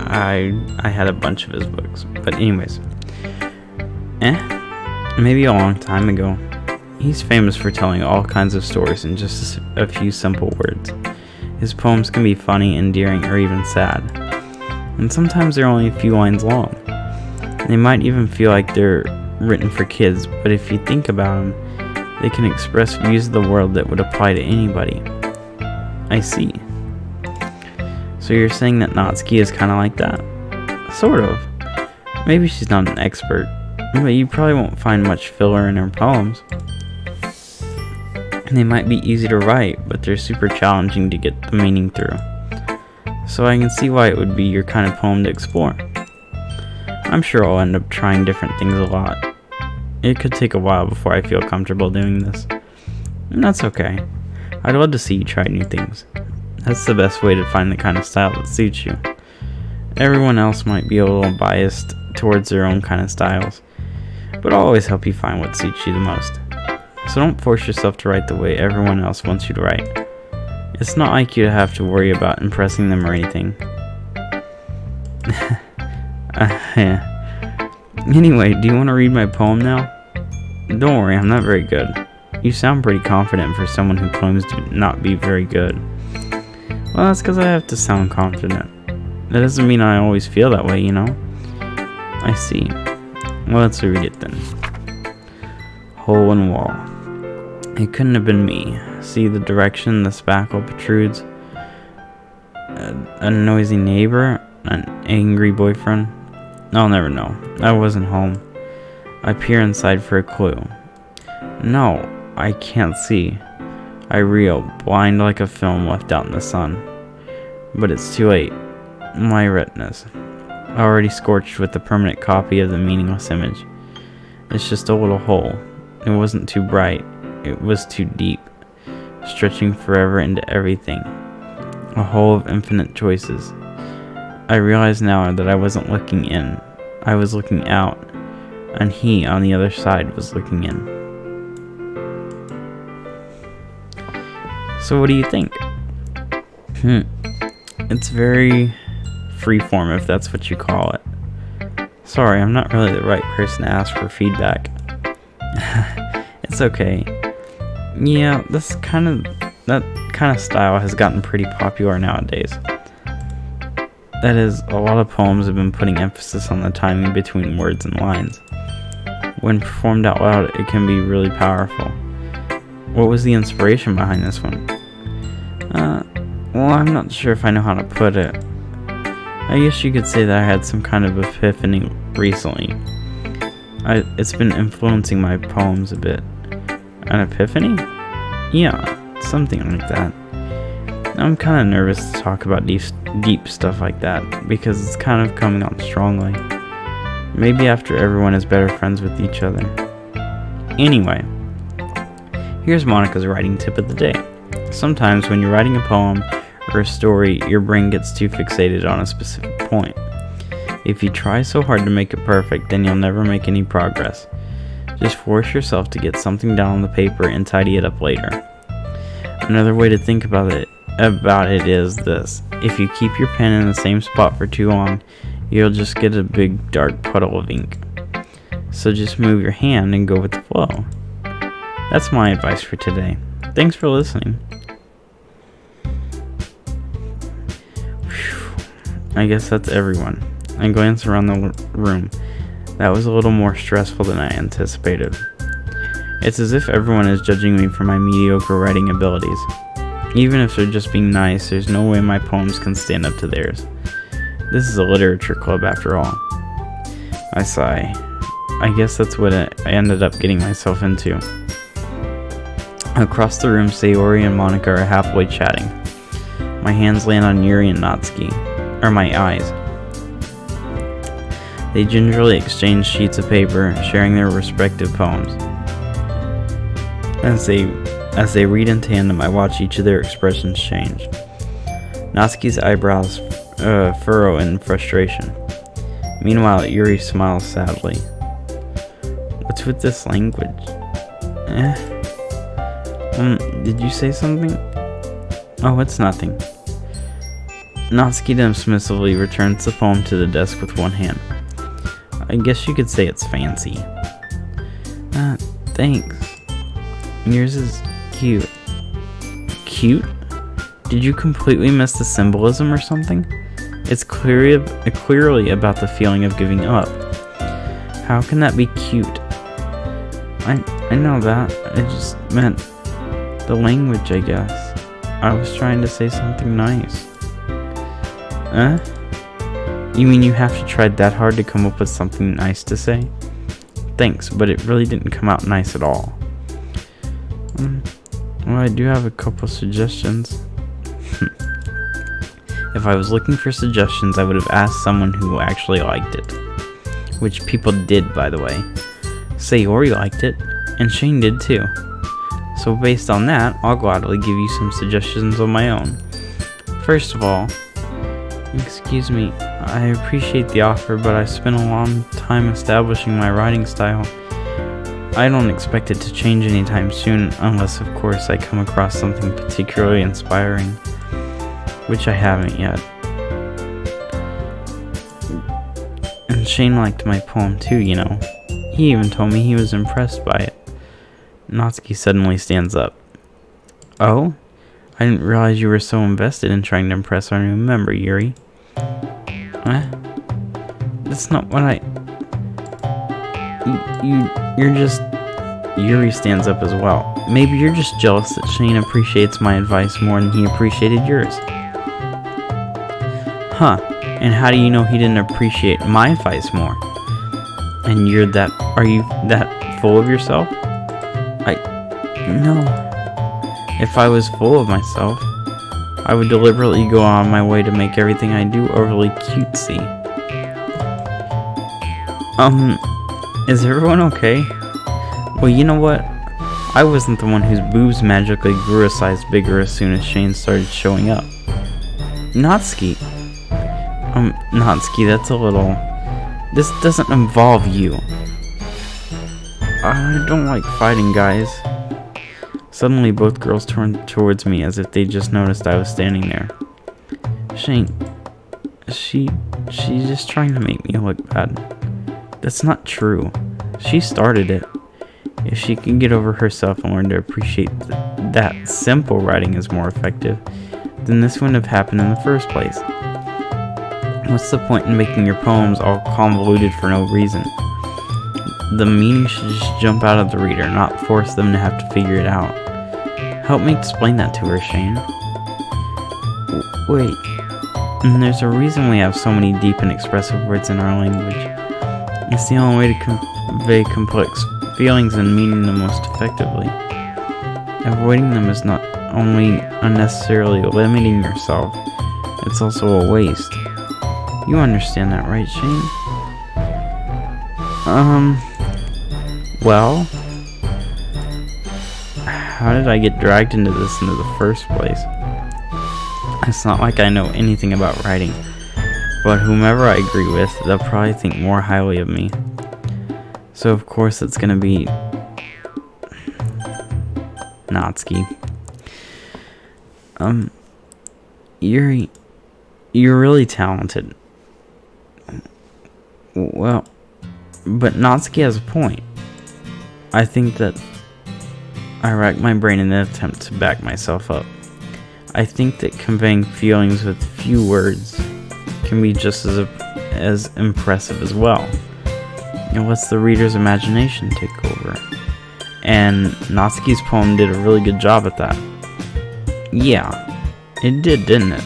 I had a bunch of his books, but anyways, maybe a long time ago. He's famous for telling all kinds of stories in just a few simple words. His poems can be funny, endearing, or even sad. And sometimes they're only a few lines long. They might even feel like they're written for kids, but if you think about them, they can express views of the world that would apply to anybody. I see. So you're saying that Natsuki is kind of like that? Sort of. Maybe she's not an expert, but you probably won't find much filler in her poems. They might be easy to write, but they're super challenging to get the meaning through. So I can see why it would be your kind of poem to explore. I'm sure I'll end up trying different things a lot. It could take a while before I feel comfortable doing this. And that's okay. I'd love to see you try new things. That's the best way to find the kind of style that suits you. Everyone else might be a little biased towards their own kind of styles, but I'll always help you find what suits you the most. So don't force yourself to write the way everyone else wants you to write. It's not like you have to worry about impressing them or anything. Anyway, do you want to read my poem now? Don't worry, I'm not very good. You sound pretty confident for someone who claims to not be very good. Well, that's because I have to sound confident. That doesn't mean I always feel that way, you know? I see. Well, let's read it then. Hole in wall. It couldn't have been me. See the direction the spackle protrudes? A noisy neighbor? An angry boyfriend? I'll never know. I wasn't home. I peer inside for a clue. No, I can't see. I reel, blind like a film left out in the sun. But it's too late. My retinas, already scorched with a permanent copy of the meaningless image. It's just a little hole. It wasn't too bright. It was too deep, stretching forever into everything. A hole of infinite choices. I realize now that I wasn't looking in. I was looking out, and he on the other side was looking in. So what do you think? It's very freeform, if that's what you call it. Sorry, I'm not really the right person to ask for feedback. It's okay. Yeah, that kind of style has gotten pretty popular nowadays. That is, a lot of poems have been putting emphasis on the timing between words and lines. When performed out loud, it can be really powerful. What was the inspiration behind this one? Well, I'm not sure if I know how to put it. I guess you could say that I had some kind of epiphany recently. It's been influencing my poems a bit. An epiphany? Yeah, something like that. I'm kind of nervous to talk about deep stuff like that because it's kind of coming on strongly. Maybe after everyone is better friends with each other. Anyway, here's Monica's writing tip of the day. Sometimes when you're writing a poem or a story, your brain gets too fixated on a specific point. If you try so hard to make it perfect, then you'll never make any progress. Just force yourself to get something down on the paper and tidy it up later. Another way to think about it is this. If you keep your pen in the same spot for too long, you'll just get a big dark puddle of ink. So just move your hand and go with the flow. That's my advice for today. Thanks for listening. I guess that's everyone. I glanced around the room. That was a little more stressful than I anticipated. It's as if everyone is judging me for my mediocre writing abilities. Even if they're just being nice, there's no way my poems can stand up to theirs. This is a literature club after all. I sigh. I guess that's what I ended up getting myself into. Across the room, Sayori and Monica are halfway chatting. My hands land on Yuri and Natsuki, or my eyes. They gingerly exchange sheets of paper, sharing their respective poems. As they read in tandem, I watch each of their expressions change. Natsuki's eyebrows furrow in frustration. Meanwhile, Yuri smiles sadly. What's with this language? Did you say something? Oh, it's nothing. Natsuki dismissively returns the poem to the desk with one hand. I guess you could say it's fancy. Thanks. Yours is cute. Cute? Did you completely miss the symbolism or something? It's clearly about the feeling of giving up. How can that be cute? I know that. I just meant the language, I guess. I was trying to say something nice. You mean you have to try that hard to come up with something nice to say? Thanks, but it really didn't come out nice at all. Well, I do have a couple suggestions. If I was looking for suggestions, I would have asked someone who actually liked it. Which people did, by the way. Sayori liked it, and Shane did too. So based on that, I'll gladly give you some suggestions on my own. First of all, excuse me, I appreciate the offer, but I spent a long time establishing my writing style. I don't expect it to change anytime soon, unless of course I come across something particularly inspiring, which I haven't yet. And Shane liked my poem too, you know. He even told me he was impressed by it. Natsuki suddenly stands up. Oh? I didn't realize you were so invested in trying to impress our new member, Yuri. That's not what You're just... Yuri stands up as well. Maybe you're just jealous that Shane appreciates my advice more than he appreciated yours. Huh, and how do you know he didn't appreciate my advice more? And are you that full of yourself? No. If I was full of myself, I would deliberately go on my way to make everything I do overly cutesy. Is everyone okay? Well, you know what? I wasn't the one whose boobs magically grew a size bigger as soon as Shane started showing up. Natsuki. Natsuki, that's a little... This doesn't involve you. I don't like fighting, guys. Suddenly, both girls turned towards me as if they just noticed I was standing there. Shane, she's just trying to make me look bad. That's not true. She started it. If she can get over herself and learn to appreciate that simple writing is more effective, then this wouldn't have happened in the first place. What's the point in making your poems all convoluted for no reason? The meaning should just jump out of the reader, not force them to have to figure it out. Help me explain that to her, Shane. Wait. There's a reason we have so many deep and expressive words in our language. It's the only way to convey complex feelings and meaning the most effectively. Avoiding them is not only unnecessarily limiting yourself, it's also a waste. You understand that, right, Shane? Well, how did I get dragged into this in the first place? It's not like I know anything about writing, but whomever I agree with, they'll probably think more highly of me. So of course it's gonna be Natsuki. Yuri, you're really talented. Well, but Natsuki has a point. I think that I racked my brain in an attempt to back myself up. I think that conveying feelings with few words can be just as impressive as well. And lets the reader's imagination take over. And Natsuki's poem did a really good job at that. Yeah, it did, didn't it?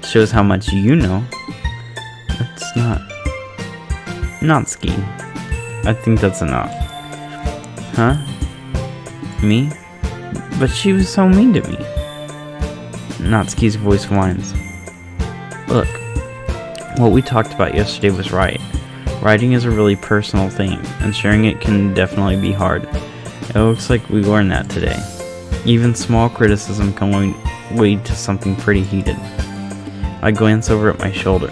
Shows how much you know. That's not... Natsuki. I think that's enough. Huh? Me? But she was so mean to me. Natsuki's voice whines. Look, what we talked about yesterday was right. Writing is a really personal thing, and sharing it can definitely be hard. It looks like we learned that today. Even small criticism can lead to something pretty heated. I glance over my shoulder.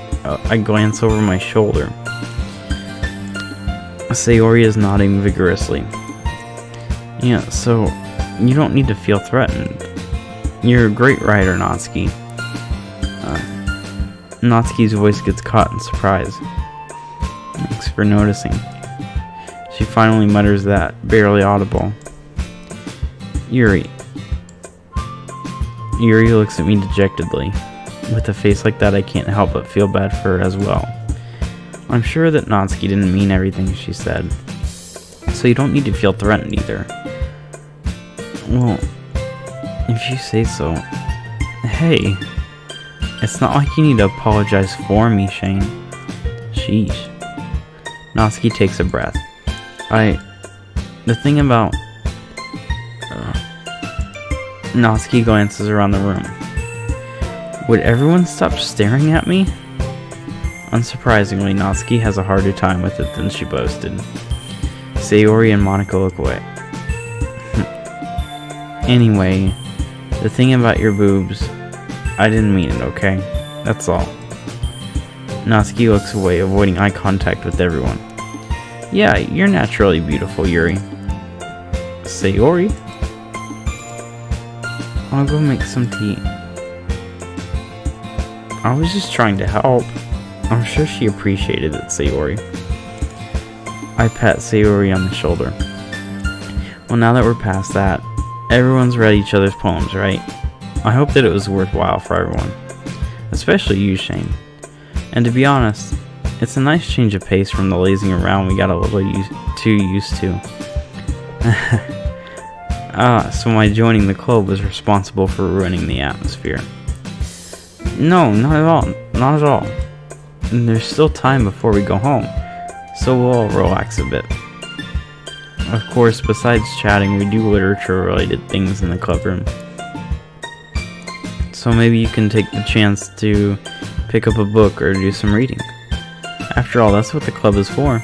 Sayori is nodding vigorously. Yeah, so you don't need to feel threatened. You're a great writer, Natsuki. Natsuki's voice gets caught in surprise. Thanks for noticing. She finally mutters that, barely audible. Yuri looks at me dejectedly. With a face like that, I can't help but feel bad for her as well. I'm sure that Natsuki didn't mean everything she said. So you don't need to feel threatened either. Well, if you say so. Hey, it's not like you need to apologize for me, Shane. Sheesh. Natsuki takes a breath. The thing about... Natsuki glances around the room. Would everyone stop staring at me? Unsurprisingly, Natsuki has a harder time with it than she boasted. Sayori and Monica look away. Anyway, the thing about your boobs, I didn't mean it, okay? That's all. Natsuki looks away, avoiding eye contact with everyone. Yeah, you're naturally beautiful, Yuri. Sayori? I'll go make some tea. I was just trying to help. I'm sure she appreciated it, Sayori. I pat Sayori on the shoulder. Well, now that we're past that, everyone's read each other's poems, right? I hope that it was worthwhile for everyone. Especially you, Shane. And to be honest, it's a nice change of pace from the lazing around we got a little too used to. So my joining the club was responsible for ruining the atmosphere. No, not at all. Not at all. There's still time before we go home, so we'll all relax a bit. Of course, besides chatting, we do literature-related things in the club room. So maybe you can take the chance to pick up a book or do some reading. After all, that's what the club is for.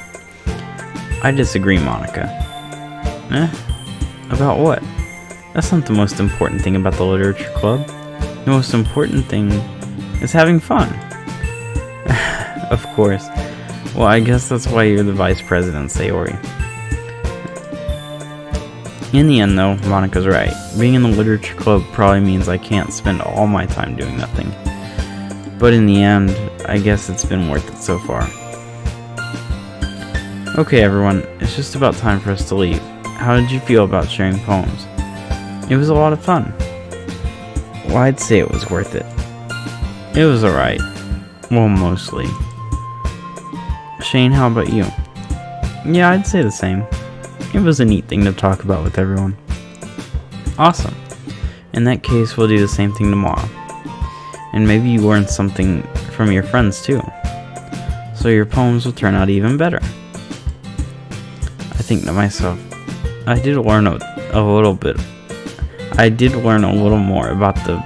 I disagree, Monica. About what? That's not the most important thing about the literature club. The most important thing is having fun. Of course. Well, I guess that's why you're the vice president, Sayori. In the end, though, Monica's right. Being in the literature club probably means I can't spend all my time doing nothing. But in the end, I guess it's been worth it so far. Okay, everyone, it's just about time for us to leave. How did you feel about sharing poems? It was a lot of fun. Well, I'd say it was worth it. It was alright. Well, mostly. Shane, how about you? Yeah, I'd say the same. It was a neat thing to talk about with everyone. Awesome. In that case, we'll do the same thing tomorrow. And maybe you learned something from your friends too. so your poems will turn out even better. I think to myself, I did learn a little more about the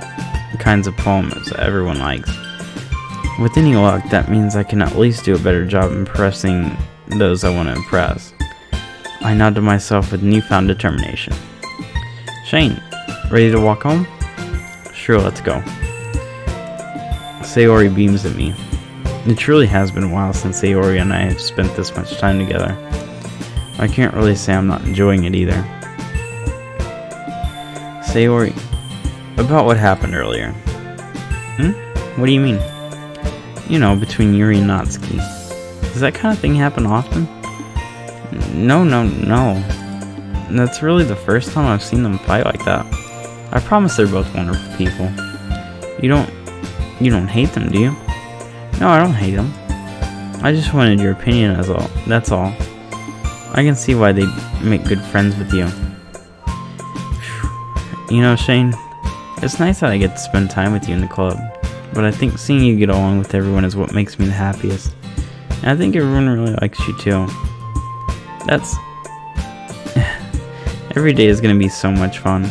kinds of poems that everyone likes. With any luck, that means I can at least do a better job impressing those I want to impress. I nod to myself with newfound determination. Shane, ready to walk home? Sure, let's go. Sayori beams at me. It truly has been a while since Sayori and I have spent this much time together. I can't really say I'm not enjoying it either. Sayori, about what happened earlier. What do you mean? You know, between Yuri and Natsuki. Does that kind of thing happen often? No. That's really the first time I've seen them fight like that. I promise they're both wonderful people. You don't hate them, do you? No, I don't hate them. I just wanted your opinion that's all. I can see why they make good friends with you. You know, Shane, it's nice that I get to spend time with you in the club, but I think seeing you get along with everyone is what makes me the happiest. And I think everyone really likes you too. Every day is gonna be so much fun.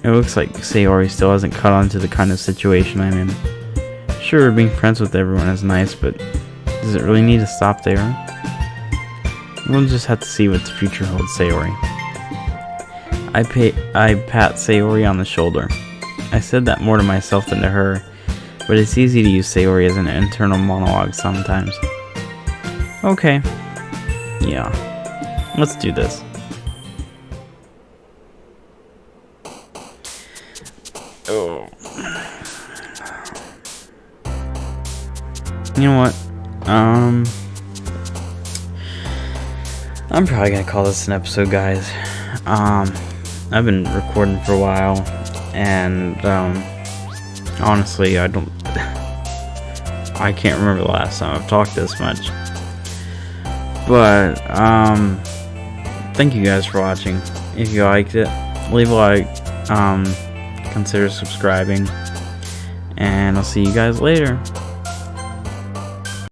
It looks like Sayori still hasn't caught on to the kind of situation I'm in. Sure, being friends with everyone is nice, but does it really need to stop there? We'll just have to see what the future holds, Sayori. I pat Sayori on the shoulder. I said that more to myself than to her, but it's easy to use Sayori as an internal monologue sometimes. Okay. Yeah. Let's do this. Oh. You know what? I'm probably gonna call this an episode, guys. I've been recording for a while, and honestly, I can't remember the last time I've talked this much. But thank you guys for watching. If you liked it, leave a like, consider subscribing, and I'll see you guys later.